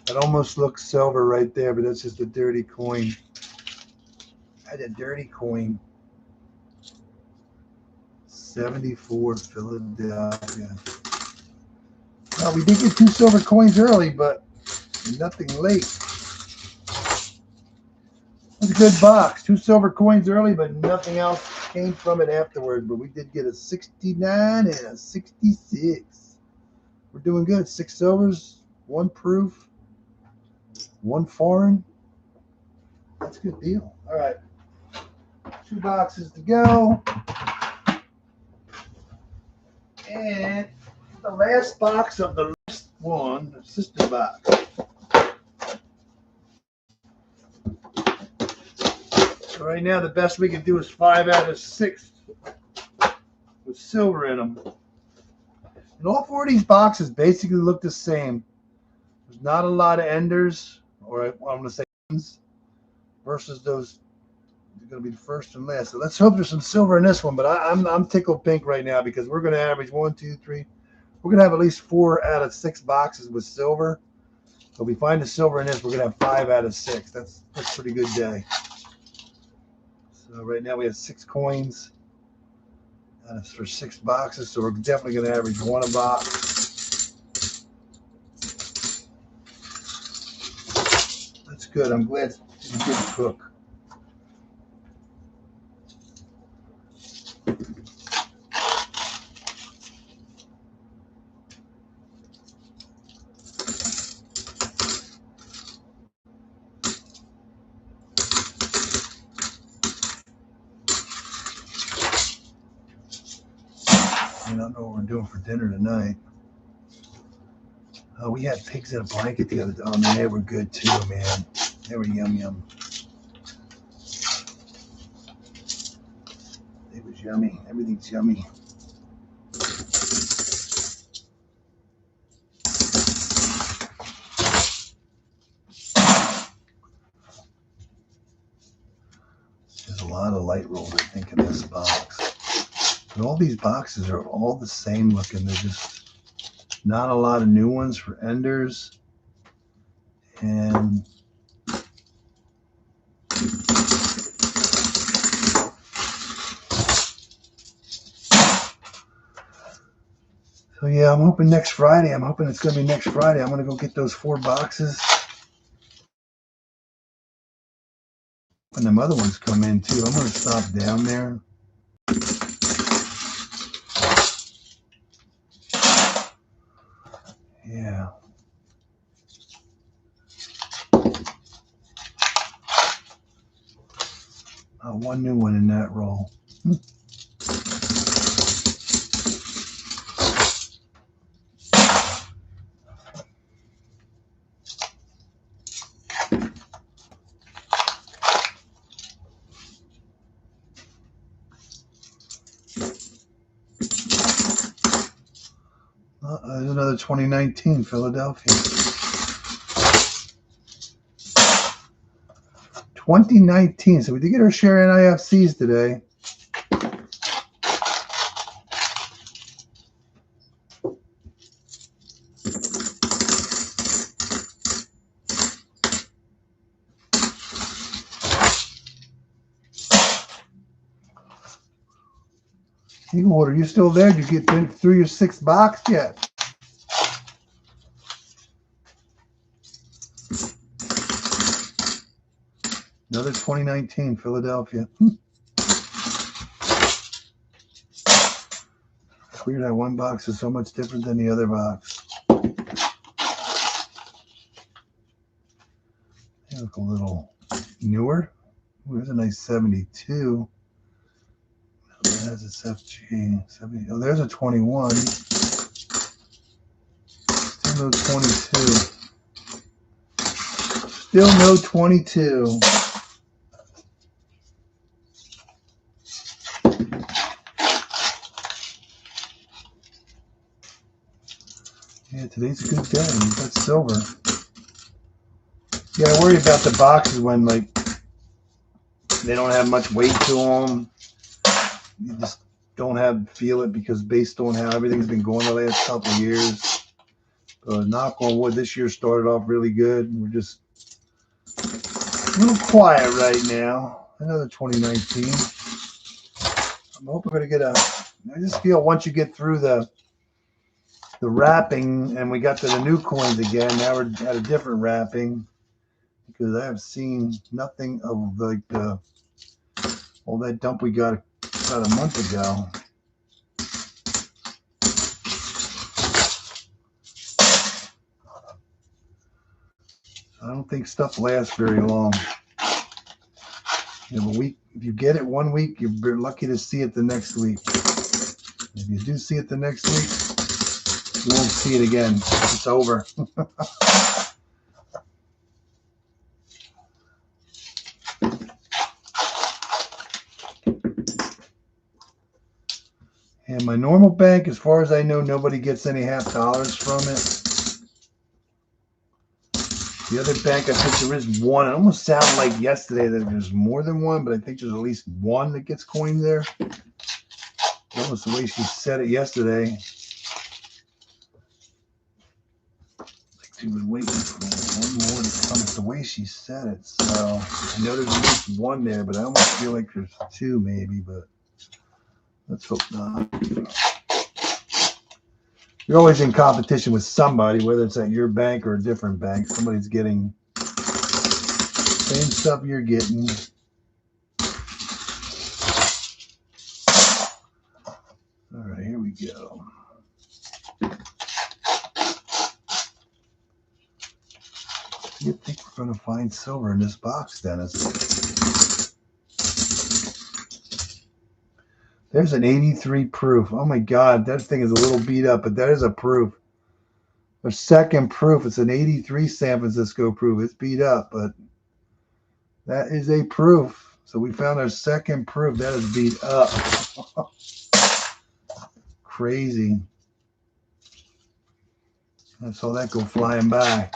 That almost looks silver right there, but that's just a dirty coin. I had a dirty coin. 74 Philadelphia. Well, we did get two silver coins early, but nothing late. It was a good box. Two silver coins early, but nothing else came from it afterward. But we did get a 69 and a 66. We're doing good. 6 silvers, 1 proof, 1 foreign. That's a good deal. All right. 2 boxes to go. And the last box of the last one, the sister box. So right now, the best we can do is 5 out of 6 with silver in them. And all 4 of these boxes basically look the same. There's not a lot of enders, or I'm going to say versus those. They're going to be the first and last. So let's hope there's some silver in this one. But I'm tickled pink right now because we're going to average 1, 2, 3. We're going to have at least 4 out of 6 boxes with silver. So if we find the silver in this, we're going to have 5 out of 6. That's a pretty good day. So right now we have 6 coins. And it's for 6 boxes. So we're definitely going to average 1 a box. That's good. I'm glad it's a good cook. I don't know what we're doing for dinner tonight. Oh, we had pigs in a blanket the other day. Oh, man, they were good too, man. They were yum yum. It was yummy. Everything's yummy. There's a lot of light rolls, I think, in this box. But all these boxes are all the same looking. They're just not a lot of new ones for enders. And so yeah, I'm hoping next Friday. I'm hoping it's going to be next Friday. I'm going to go get those 4 boxes. When them other ones come in too, I'm going to stop down there. Yeah. One new one in that roll. There's another 2019 Philadelphia. 2019. So we did get our share of NIFCs today. Eaglewood, are you still there? Did you get through your 6th box yet? Another 2019 Philadelphia. Weird how one box is so much different than the other box. They look a little newer. Ooh, there's a nice 72. There's a FG 70. Oh, there's a 21. Still no 22. Still no 22. Yeah, today's a good day. We've got silver. Yeah, I worry about the boxes when, like, They don't have much weight to them. You just don't feel it because based on how everything's been going the last couple of years. Knock on wood, this year started off really good. We're just a little quiet right now. Another 2019. I'm hoping we're going to get I just feel once you get through the wrapping and we got to the new coins again, now we're at a different wrapping because I have seen nothing of like all that dump we got about a month ago. I don't think stuff lasts very long. You have a week. If you get it 1 week, you're lucky to see it the next week. If you do see it the next week, you won't see it again. It's over. And my normal bank, as far as I know, nobody gets any $50 from it. The other bank, I think there is one. It almost sounded like yesterday that there's more than one, but I think there's at least one that gets coined there. Almost the way she said it yesterday. Like she was waiting for one more to come. It's the way she said it. So I know there's at least one there, but I almost feel like there's two maybe, but let's hope not. You're always in competition with somebody, whether it's at your bank or a different bank. Somebody's getting the same stuff you're getting. All right, here we go. You think we're going to find silver in this box, Dennis? There's an 83 proof. Oh my God, that thing is a little beat up, but that is a proof. A second proof. It's an 83 San Francisco proof. It's beat up, but that is a proof. So we found our second proof. That is beat up. Crazy. I saw that go flying by.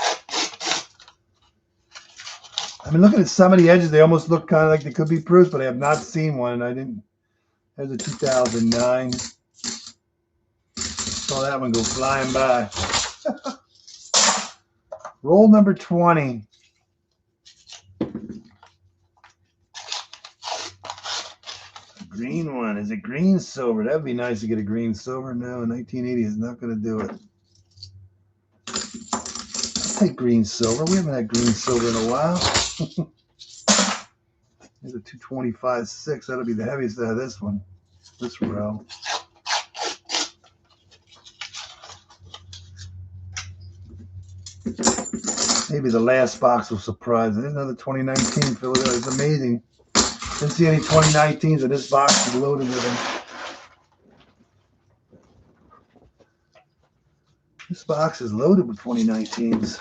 I've been looking at some of the edges. They almost look kind of like they could be proofs, but I have not seen one. I didn't. There's a 2009. Saw that one go flying by. Roll number 20. Green one. Is it green silver? That would be nice to get a green silver. No, 1980 is not going to do it. I'll take green silver. We haven't had green silver in a while. There's a 225.6. That'll be the heaviest out of this one. This row. Maybe the last box will surprise. There's another 2019 Philadelphia. It's amazing. Didn't see any 2019s, and this box is loaded with them. This box is loaded with 2019s.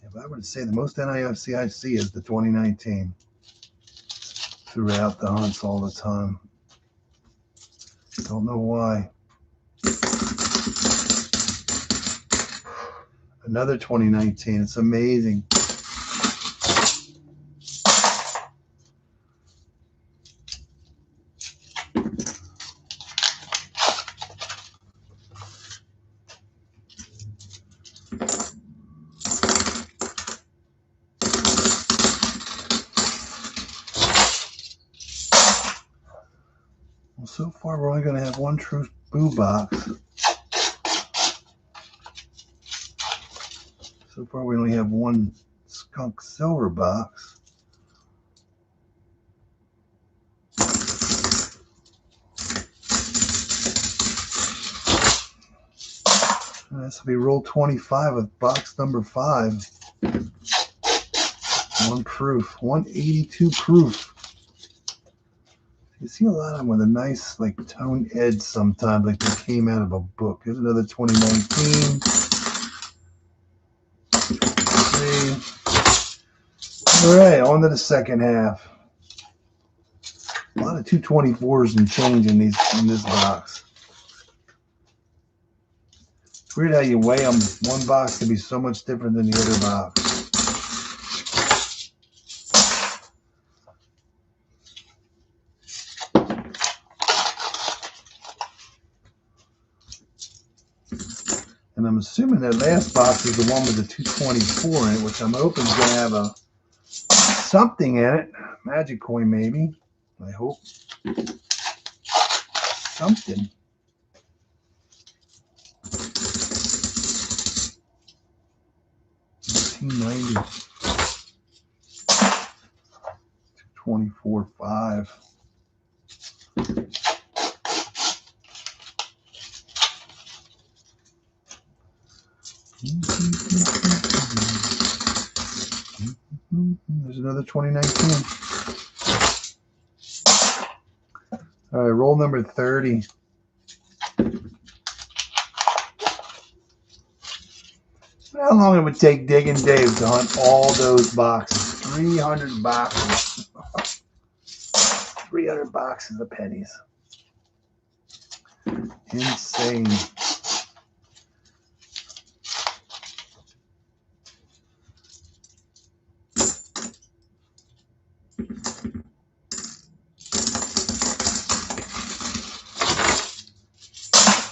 If I were to say the most NIFC I see is the 2019 throughout the hunts all the time. Don't know why. Another 2019. It's amazing. Well, so far we're only going to have one true boo box. So far we only have one skunk silver box. This will be roll 25 of box number 5. One proof, 182 proof. You see a lot of them with a nice like tone edge sometimes, like they came out of a book. Here's another 2019. All right, on to the second half. A lot of 224s and change in this box. It's weird how you weigh them. One box can be so much different than the other box. And I'm assuming that last box is the one with the 224 in it, which I'm hoping is going to have a something in it. Magic coin, maybe. I hope. Something. $19.90. 24.5. There's another 2019. All right, roll number 30. How long it would take Digging Dave to hunt all those boxes? 300 boxes. 300 boxes of pennies. Insane.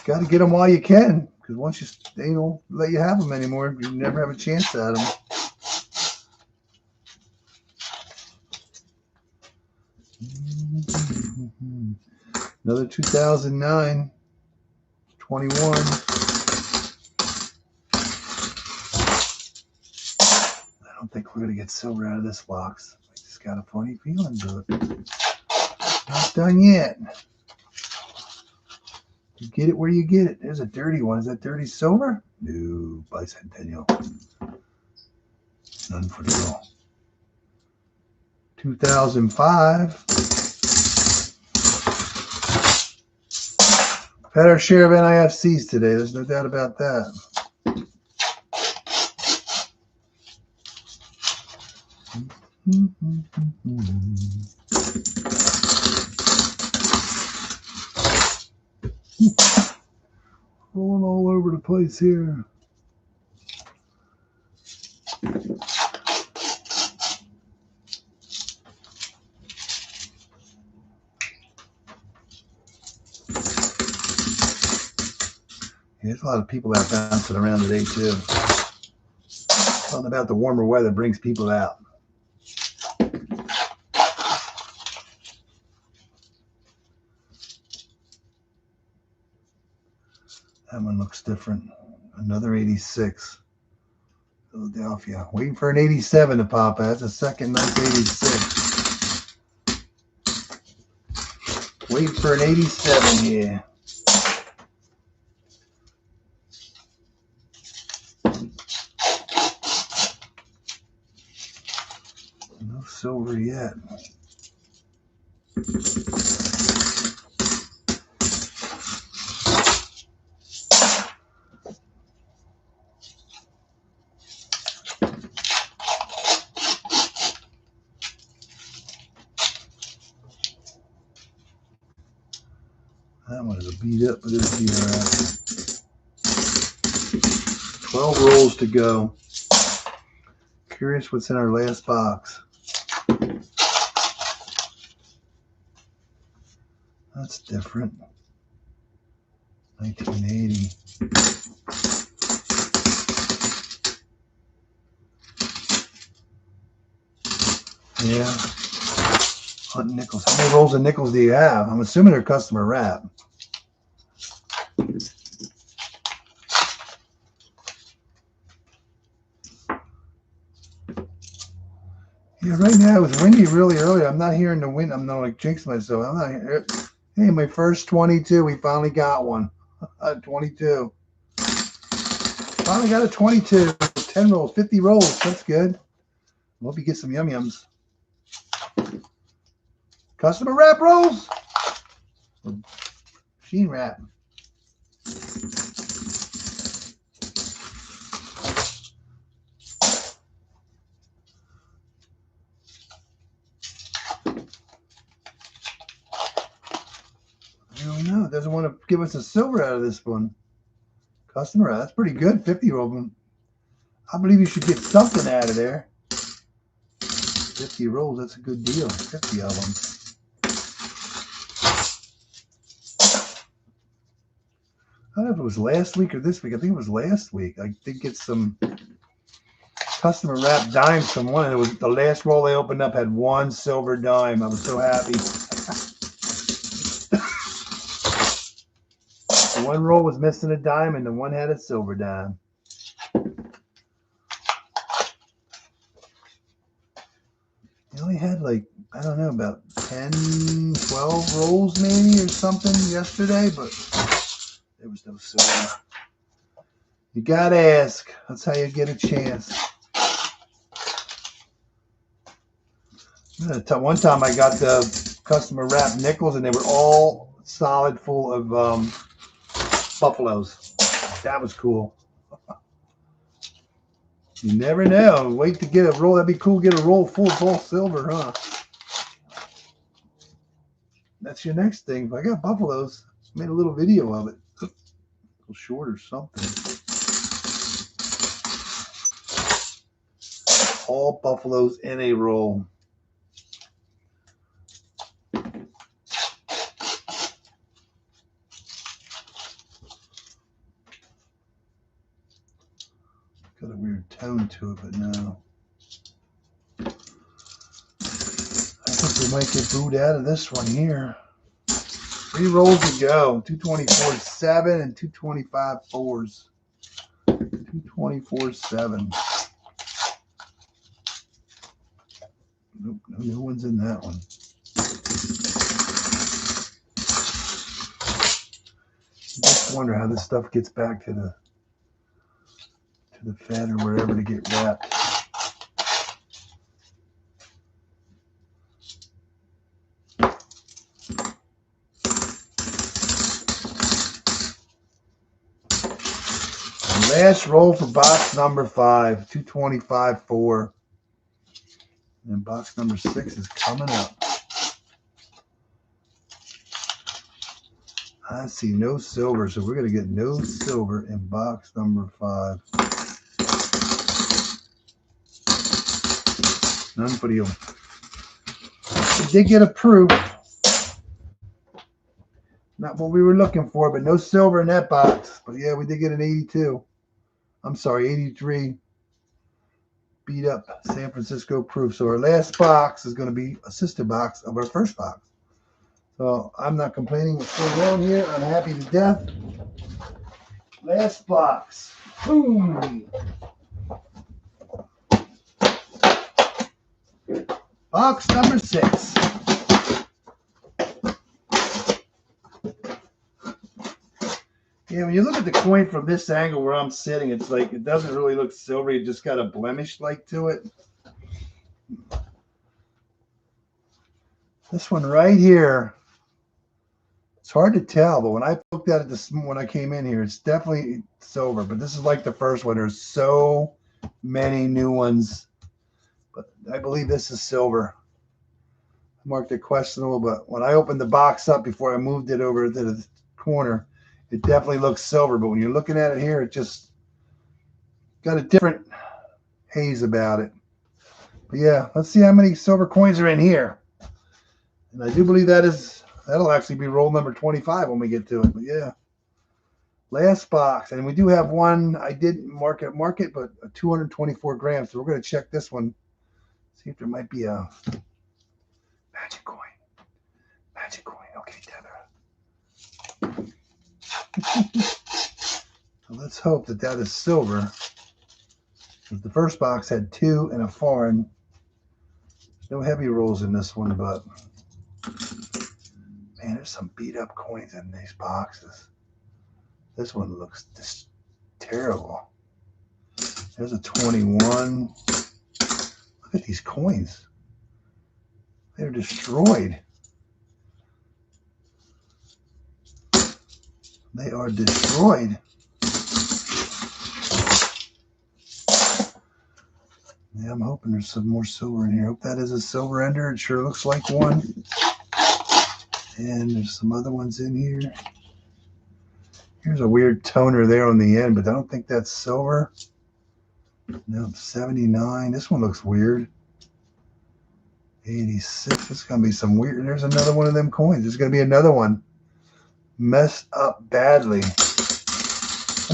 Got to get them while you can, because once they don't let you have them anymore, you never have a chance at them. Another 2009, 21. I don't think we're going to get silver out of this box. I just got a funny feeling, but not done yet. You get it where you get it. There's a dirty one. Is that dirty silver? No, bicentennial. None for the roll. 2005. I've had our share of NIFCs today. There's no doubt about that. Rolling all over the place here. There's a lot of people out bouncing around today too. Something about the warmer weather brings people out. That one looks different. Another 86. Philadelphia. Waiting for an 87 to pop out. That's a second nice 86. Waiting for an 87 here. No silver yet. That one is a beat up, but it'll be all right. 12 rolls to go. Curious what's in our last box. That's different. 1980. Yeah. Hunt nickels. How many rolls of nickels do you have? I'm assuming they're customer wrap. Yeah, right now it was windy really early. I'm not hearing the wind. I'm not like jinxing myself. I'm not hearing. Hey, my first 22. We finally got one. 22. Finally got a 22. 10 rolls, 50 rolls. That's good. I hope you get some yum yums. Customer wrap rolls. Machine wrap. I don't know. It doesn't want to give us a silver out of this one. Customer, that's pretty good. 50 of them. I believe you should get something out of there. 50 rolls, that's a good deal. 50 of them. I don't know if it was last week or this week. I think it was last week. I did get some customer wrapped dimes from one, and it was the last roll they opened up had one silver dime. I was so happy. The one roll was missing a dime, and the one had a silver dime. They only had like, I don't know, about 10, 12 rolls maybe or something yesterday, but there was no silver. You gotta ask. That's how you get a chance. One time I got the customer wrapped nickels, and they were all solid full of buffaloes. That was cool. You never know. Wait to get a roll. That'd be cool. Get a roll full of all silver, huh? That's your next thing. If I got buffaloes, I made a little video of it. A little short or something. All buffaloes in a roll. Got a weird tone to it, but no. I think we might get booed out of this one here. 3 rolls to go. 224.7 and 225.4s. 224.7. Nope, no new ones in that one. I just wonder how this stuff gets back to the Fed or wherever to get wrapped. Last roll for box number 5, 225.4. And box number 6 is coming up. I see no silver, so we're going to get no silver in box number 5. None for you. We did get approved. Not what we were looking for, but no silver in that box. But yeah, we did get an 82. I'm sorry, 83. Beat up San Francisco proof. So our last box is going to be a sister box of our first box. So I'm not complaining what's going on here. I'm happy to death. Last box. Boom. Box number 6. Yeah, when you look at the coin from this angle where I'm sitting, it's like it doesn't really look silvery. It just got a blemish like to it. This one right here, it's hard to tell, but when I looked at it when I came in here, it's definitely silver. But this is like the first one. There's so many new ones. But I believe this is silver. I marked it questionable, but when I opened the box up before I moved it over to the corner, it definitely looks silver. But when you're looking at it here, it just got a different haze about it. But yeah, let's see how many silver coins are in here. And I do believe that'll actually be roll number 25 when we get to it. But yeah, last box. And we do have one, I didn't mark it, but 224 grams. So we're going to check this one. See if there might be a magic coin. Magic coin. Okay, Tether. So let's hope that is silver. Because the first box had 2 and a foreign. There's no heavy rolls in this one, but man, there's some beat up coins in these boxes. This one looks just terrible. There's a 21. Look at these coins. They're destroyed. They are destroyed. Yeah, I'm hoping there's some more silver in here. Hope that is a silver ender. It sure looks like one. And there's some other ones in here. Here's a weird toner there on the end, but I don't think that's silver. No, 79. This one looks weird. 86. It's going to be some weird. There's another one of them coins. There's going to be another one. Messed up badly.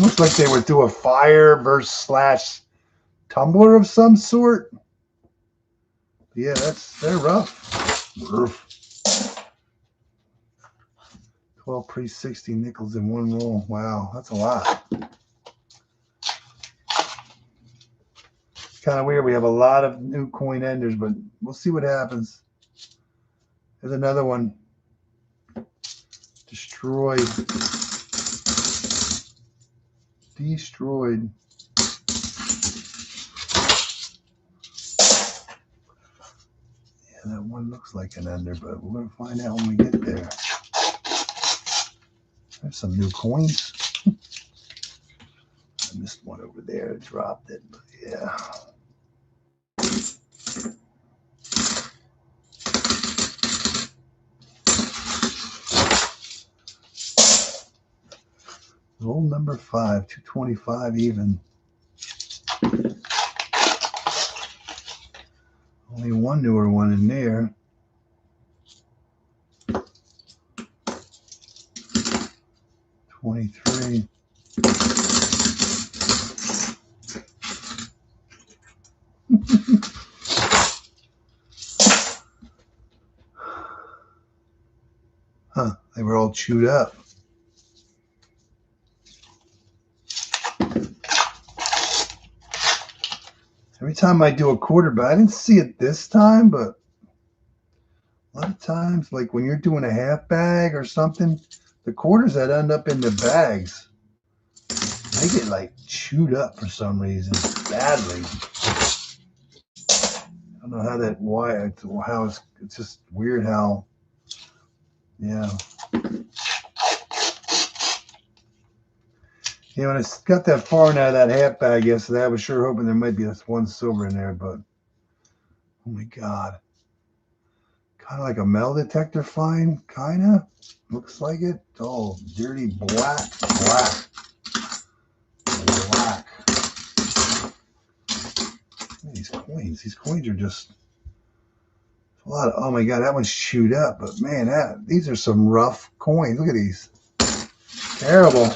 Looks like they would do a fire burst / tumbler of some sort. Yeah, they're rough. Rough. 12 pre-60 nickels in one roll. Wow, that's a lot. It's kind of weird. We have a lot of new coin enders, but we'll see what happens. There's another one. Destroyed. Destroyed. Yeah, that one looks like an ender, but we're going to find out when we get there. There's some new coins. I missed one over there. I dropped it, but yeah. Roll number 5, 225 even. Only one newer one in there. $23. Huh, they were all chewed up. Every time I do a quarter, but I didn't see it this time, but a lot of times, like when you're doing a half bag or something, the quarters that end up in the bags, they get like chewed up for some reason, badly. I don't know how it's just weird how, yeah. Yeah, when I got that far out of that half bag yesterday, I was sure hoping there might be one silver in there, but oh my God. Kind of like a metal detector find, kind of. Looks like it. Oh, dirty black. These coins are just a lot of, oh my God, that one's chewed up, but man, these are some rough coins. Look at these. Terrible.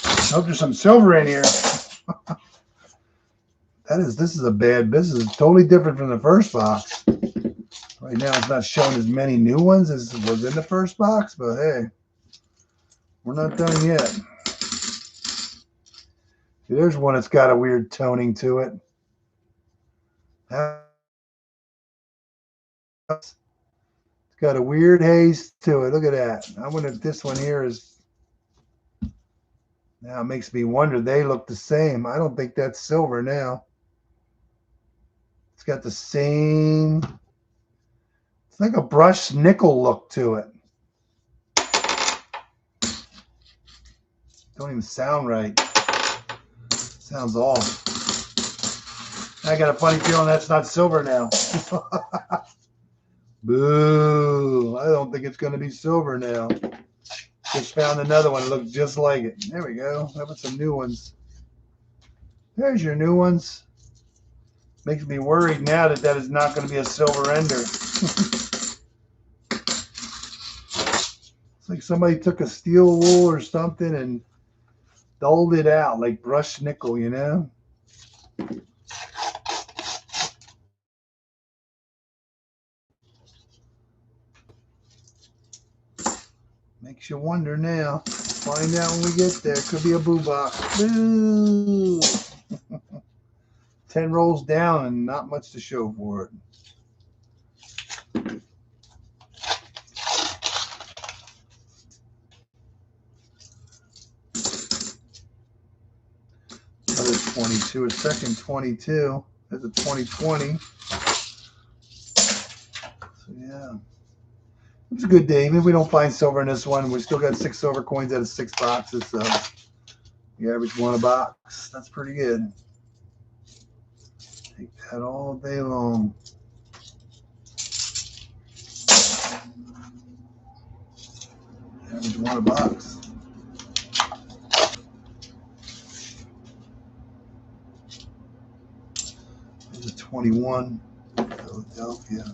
I hope there's some silver in here. This is a bad business. It's totally different from the first box. Right now it's not showing as many new ones as was in the first box, but hey, we're not done yet. See, there's one that's got a weird toning to it. It's got a weird haze to it. Look at that. I wonder if this one here is. Now it makes me wonder. They look the same. I don't think that's silver now. It's got the same. It's like a brushed nickel look to it. Don't even sound right. Sounds off. I got a funny feeling that's not silver now. Boo. I don't think it's going to be silver now. Just found another one that looked just like it. There we go. How about some new ones? There's your new ones. Makes me worried now that is not going to be a silver ender. It's like somebody took a steel wool or something and dulled it out like brushed nickel, you know? Makes you wonder now. Find out when we get there. Could be a boo box. Boo! 10 rolls down and not much to show for it. Another 22, a second 22. There's a 2020. So yeah. It was a good day. Maybe we don't find silver in this one. We still got 6 silver coins out of 6 boxes, so we average 1 a box. That's pretty good. Take that all day long. Average 1 a box. There's a 21, Philadelphia.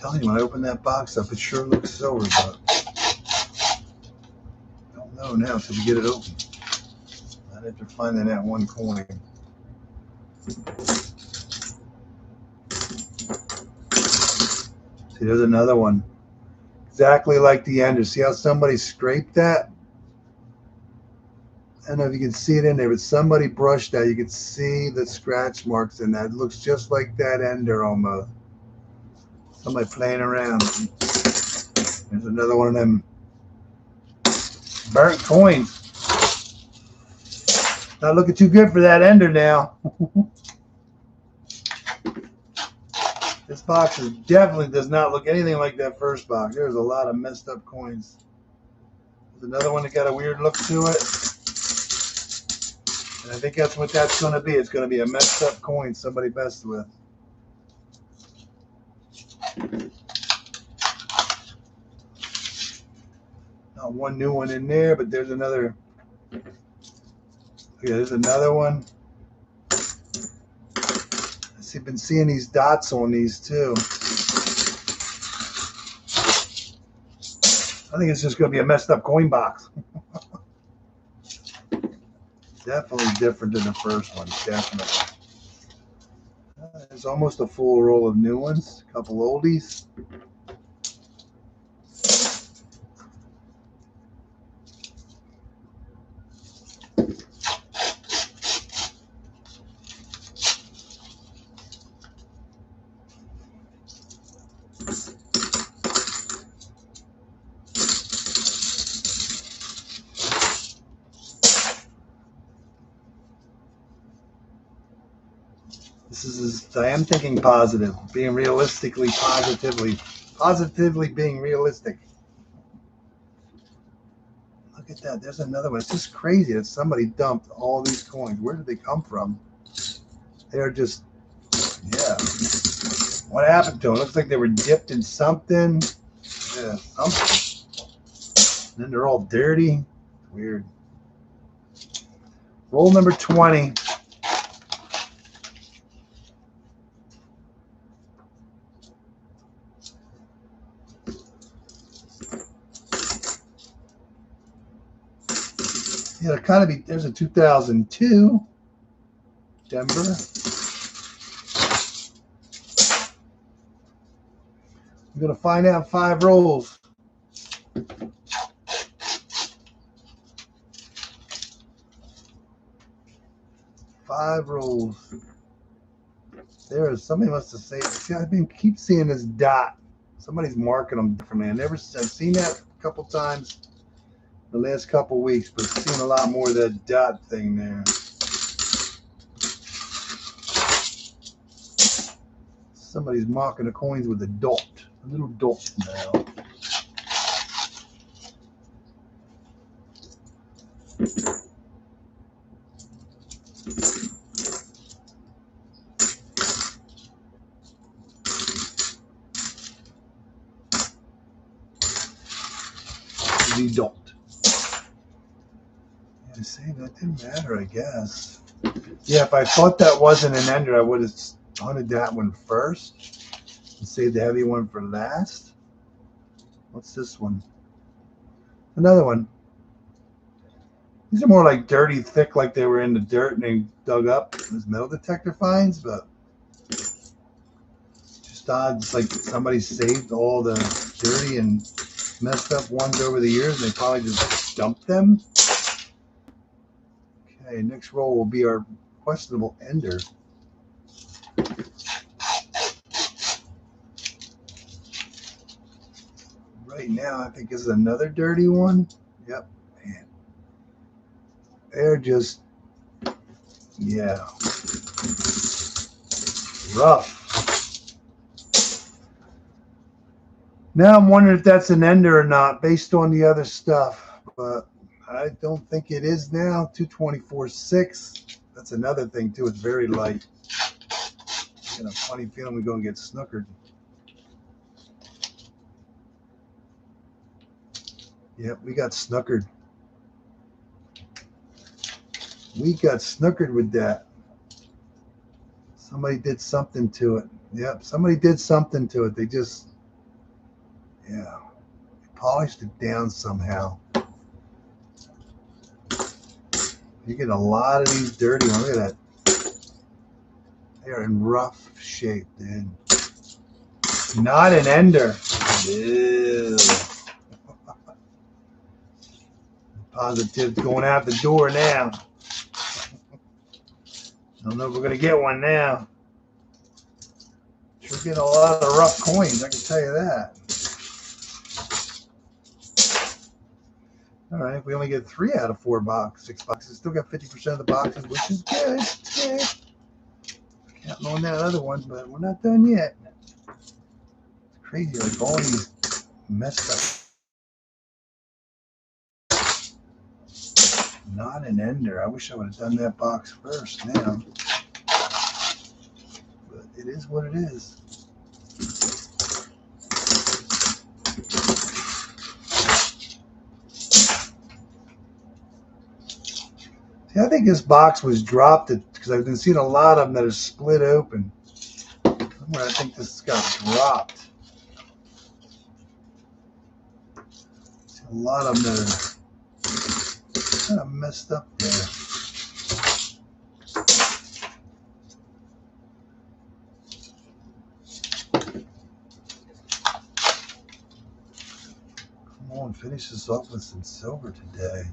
telling you, when I open that box up, it sure looks silver, but I don't know now until we get it open. I'd have to find that one coin. See, there's another one. Exactly like the ender. See how somebody scraped that? I don't know if you can see it in there, but somebody brushed that. You can see the scratch marks in that. It looks just like that ender almost. Somebody playing around. There's another one of them burnt coins. Not looking too good for that ender now. This box definitely does not look anything like that first box. There's a lot of messed up coins. There's another one that got a weird look to it. And I think that's what that's going to be. It's going to be a messed up coin somebody messed with. Not one new one in there, but there's another. Yeah, there's another one. I've been seeing these dots on these too. I think it's just going to be a messed up coin box. Definitely different than the first one. Definitely. There's almost a full roll of new ones. A couple oldies. I am thinking positive, being realistically, positively being realistic. Look at that. There's another one. It's just crazy that somebody dumped all these coins. Where did they come from? They're just, yeah. What happened to them? Looks like they were dipped in something. Yeah, something. And then they're all dirty. Weird. Roll number 20. Yeah, kind of be. There's a 2002 Denver. I'm gonna find out 5 rolls. Five rolls. There is somebody must have saved. See, keep seeing this dot. Somebody's marking them differently. I've seen that a couple times the last couple weeks, but I've seen a lot more of that dot thing there. Somebody's marking the coins with a dot, a little dot now. The dot. Yeah, see, that didn't matter, I guess. Yeah, if I thought that wasn't an ender, I would have hunted that one first and saved the heavy one for last. What's this one? Another one. These are more like dirty, thick, like they were in the dirt and they dug up as metal detector finds, but just odd. It's like somebody saved all the dirty and messed up ones over the years and they probably just dumped them. Okay, next roll will be our questionable ender. Right now, I think this is another dirty one. Yep, man. They're just, yeah, rough. Now I'm wondering if that's an ender or not based on the other stuff, but I don't think it is now. 224.6. That's another thing too. It's very light. I got a funny feeling we're going to get snookered. Yep, we got snookered. We got snookered with that. Somebody did something to it. Yep, somebody did something to it. They just Yeah, polished it down somehow. You get a lot of these dirty ones. Look at that. They're in rough shape, dude. Not an ender. Ew. Positive's going out the door now. I don't know if we're going to get one now. Sure getting a lot of rough coins, I can tell you that. All right, we only get 3 out of 4 boxes, 6 boxes. Still got 50% of the boxes, which is good. Good. Counting on that other one, but we're not done yet. It's crazy, like all these messed up. Not an ender. I wish I would have done that box first now. But it is what it is. See, I think this box was dropped because I've been seeing a lot of them that are split open. Somewhere I think this got dropped. See a lot of them that are kind of messed up there. Come on, finish this off with some silver today.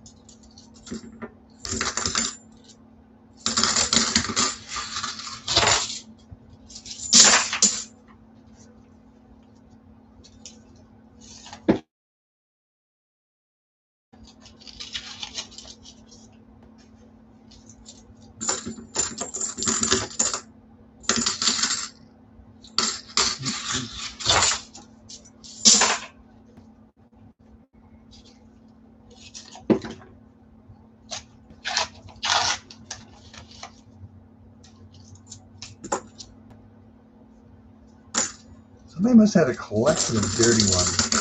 Somebody must have had a collection of dirty ones.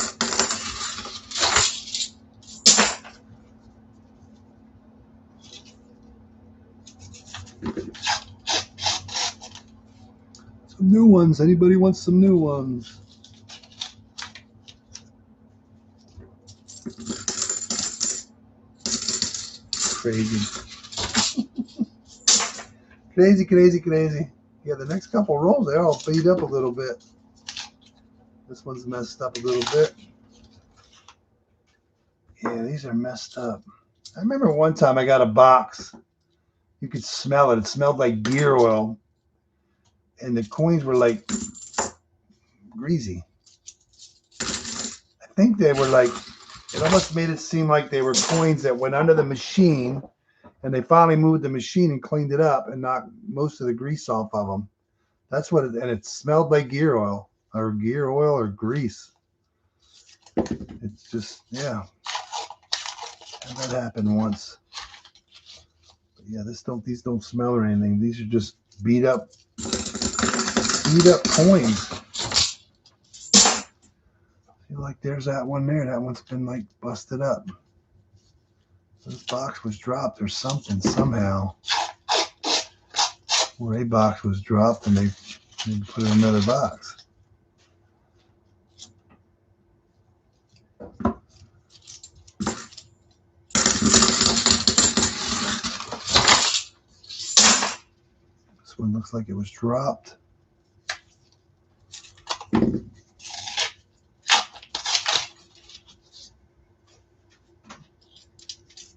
Some new ones. Anybody wants some new ones? Crazy. Crazy, crazy, crazy. Yeah, the next couple rolls, they're all beat up a little bit. This one's messed up a little bit. Yeah, these are messed up. I remember one time I got a box. You could smell it. It smelled like gear oil. And the coins were like greasy. I think they were like, it almost made it seem like they were coins that went under the machine, and they finally moved the machine and cleaned it up and knocked most of the grease off of them. That's what it, and it smelled like gear oil or grease. It's just, yeah. And that happened once. But yeah, these don't smell or anything. These are just beat up coins. Feel like there's that one there. That one's been like busted up. This box was dropped or something somehow. Or a box was dropped and they put in another box. This one looks like it was dropped.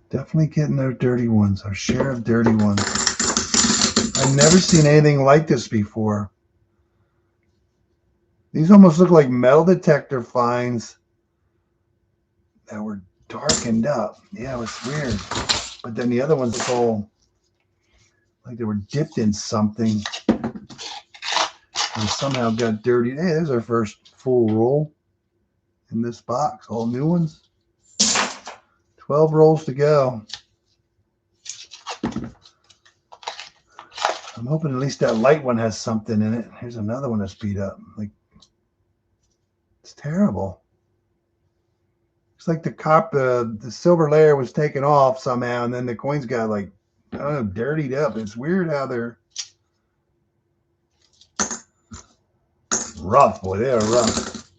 Definitely getting their dirty ones, our share of dirty ones. I've never seen anything like this before. These almost look like metal detector finds that were darkened up. Yeah, it was weird. But then the other ones look all like they were dipped in something and somehow got dirty. Hey, there's our first full roll in this box. All new ones. 12 rolls to go. I'm hoping at least that light one has something in it. Here's another one that's beat up. Like, it's terrible. It's like the silver layer was taken off somehow, and then the coins got like, I don't know, dirtied up. It's weird how they're rough, boy. They are rough.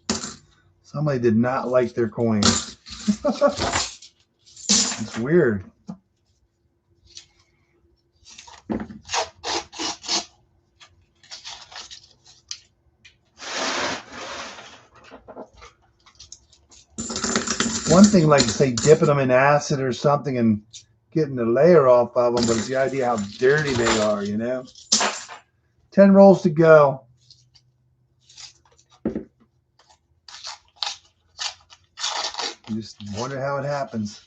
Somebody did not like their coins. It's weird. One thing, like say dipping them in acid or something and getting the layer off of them, but it's the idea how dirty they are, you know. 10 rolls to go. You just wonder how it happens.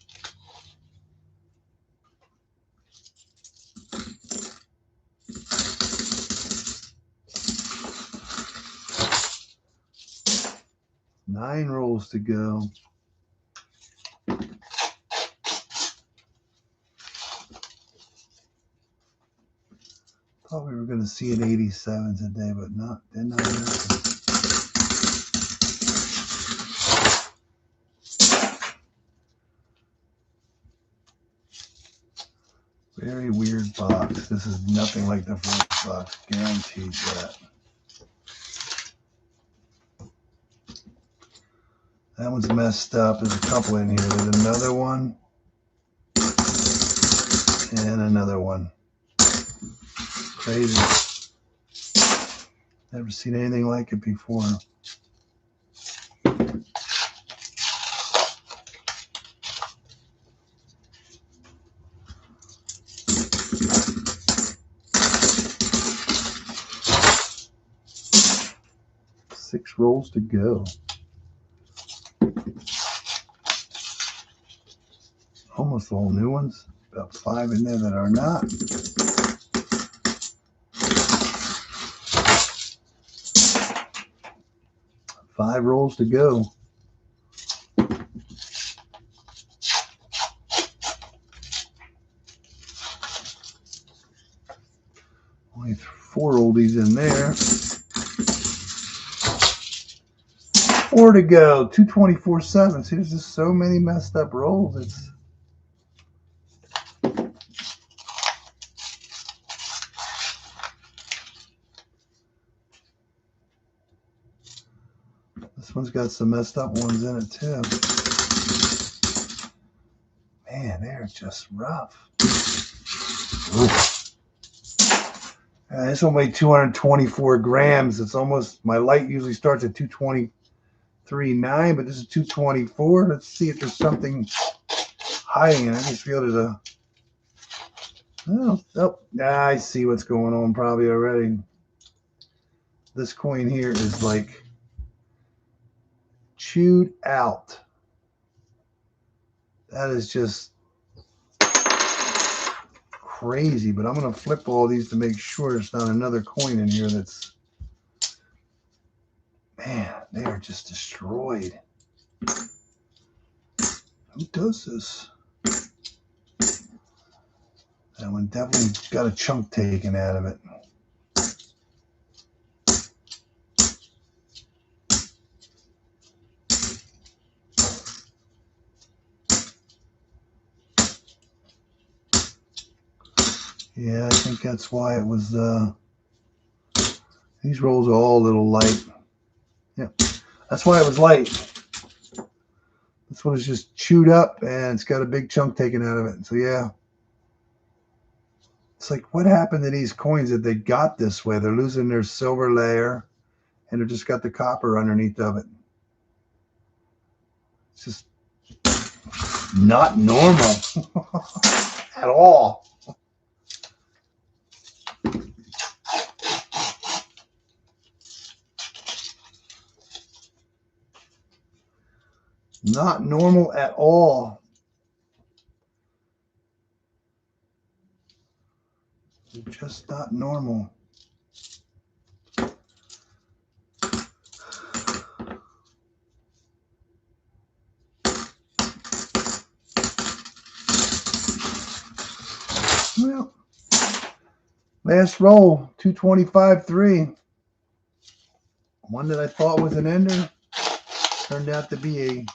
Nine rolls to go. Thought we were going to see an 87 today, but not. Did not happen. Very weird box. This is nothing like the first box. Guaranteed that. That one's messed up. There's a couple in here. There's another one. And another one. Crazy. Never seen anything like it before. Six rolls to go. Almost all new ones. About 5 in there that are not. Five rolls to go. Only 4 oldies in there. 4 to go. 224.7. See, there's just so many messed up rolls. It's this one's got some messed up ones in it too. Man, they're just rough. This one weighed 224 grams. It's almost, my light usually starts at 223.9, but this is 224. Let's see if there's something hiding in it. I just feel there's a, oh, I see what's going on probably already. This coin here is like chewed out. That is just crazy, but I'm going to flip all these to make sure there's not another coin in here that's, man, they are just destroyed. Who does this? That one definitely got a chunk taken out of it. Yeah, I think that's why it was, these rolls are all a little light. Yeah, that's why it was light. This one is just chewed up and it's got a big chunk taken out of it. So yeah, it's like, what happened to these coins that they got this way? They're losing their silver layer and they're just got the copper underneath of it. It's just not normal at all. Not normal at all. Just not normal. Well, last roll, 225.3. One that I thought was an ender turned out to be a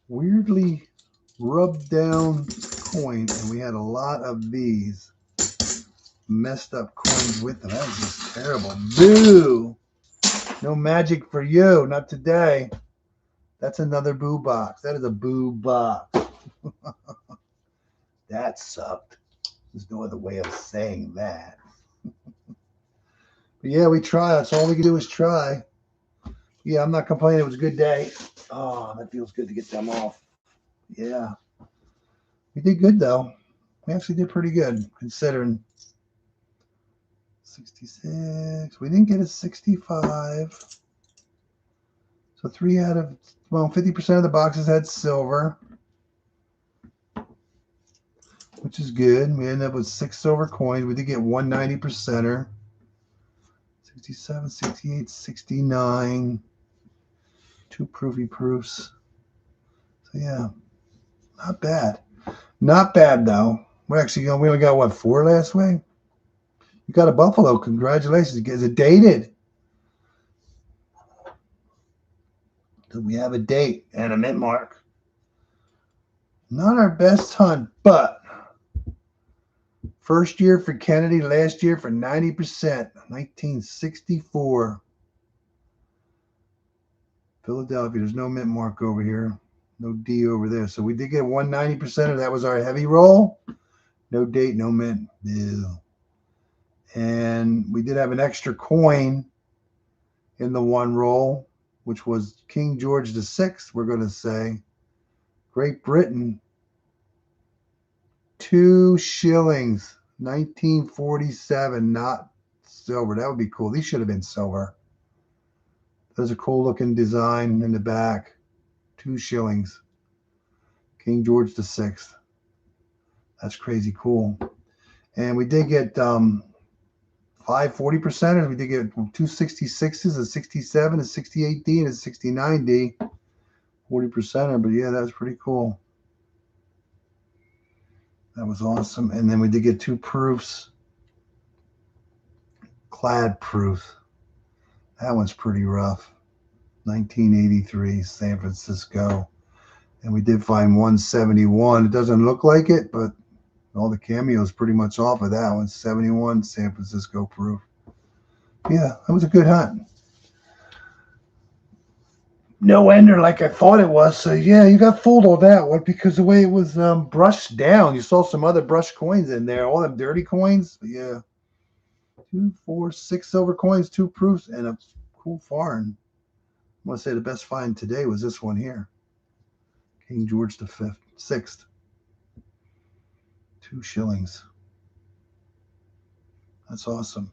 weirdly rubbed down coin, and we had a lot of these messed up coins with them. That was just terrible. Boo! No magic for you. Not today. That's another boo box. That is a boo box. That sucked. There's no other way of saying that. But yeah, we try. That's all we can do is try. Yeah, I'm not complaining. It was a good day. Oh, that feels good to get them off. Yeah. We did good, though. We actually did pretty good, considering 66. We didn't get a 65. So 3 out of, well, 50% of the boxes had silver, which is good. We ended up with 6 silver coins. We did get 190%er. 67, 68, 69. 2 proofy proofs. So yeah, not bad. Not bad though. We only got what, 4 last week? You got a Buffalo. Congratulations. Is it dated? So we have a date and a mint mark. Not our best hunt, but first year for Kennedy, last year for 90%. 1964. Philadelphia. There's no mint mark over here. No D over there. So we did get 190%. That was our heavy roll. No date, no mint. Ew. And we did have an extra coin in the one roll, which was King George VI, we're going to say. Great Britain. 2 shillings. 1947, not silver. That would be cool. These should have been silver. There's a cool looking design in the back. 2 shillings. King George VI. That's crazy cool. And we did get 5 40%ers. We did get 2 66s, a 67, a 68D, and a 69D. 40%er, but yeah, that was pretty cool. That was awesome. And then we did get 2 proofs. Clad proofs. That one's pretty rough. 1983, San Francisco. And we did find 171. It doesn't look like it, but all the cameos pretty much off of that one. 71, San Francisco proof. Yeah, that was a good hunt. No ender like I thought it was. So yeah, you got fooled on that one because the way it was brushed down. You saw some other brushed coins in there. All them dirty coins. But yeah. 2, 4, 6 silver coins, 2 proofs, and a cool foreign. I want to say the best find today was this one here. King George VI. 2 shillings. That's awesome.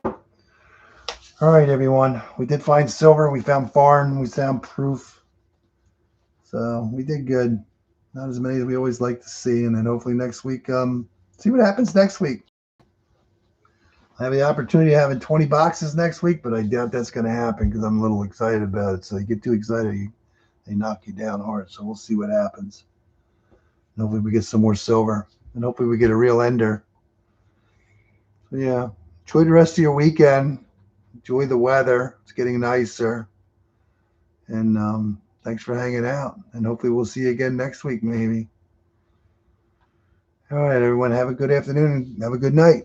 All right, everyone. We did find silver. We found foreign. We found proof. So we did good. Not as many as we always like to see. And then hopefully next week, see what happens next week. I have the opportunity of having 20 boxes next week, but I doubt that's going to happen because I'm a little excited about it. So you get too excited, they knock you down hard. So we'll see what happens. And hopefully we get some more silver. And hopefully we get a real ender. So yeah, enjoy the rest of your weekend. Enjoy the weather. It's getting nicer. And thanks for hanging out. And hopefully we'll see you again next week, maybe. All right, everyone. Have a good afternoon and have a good night.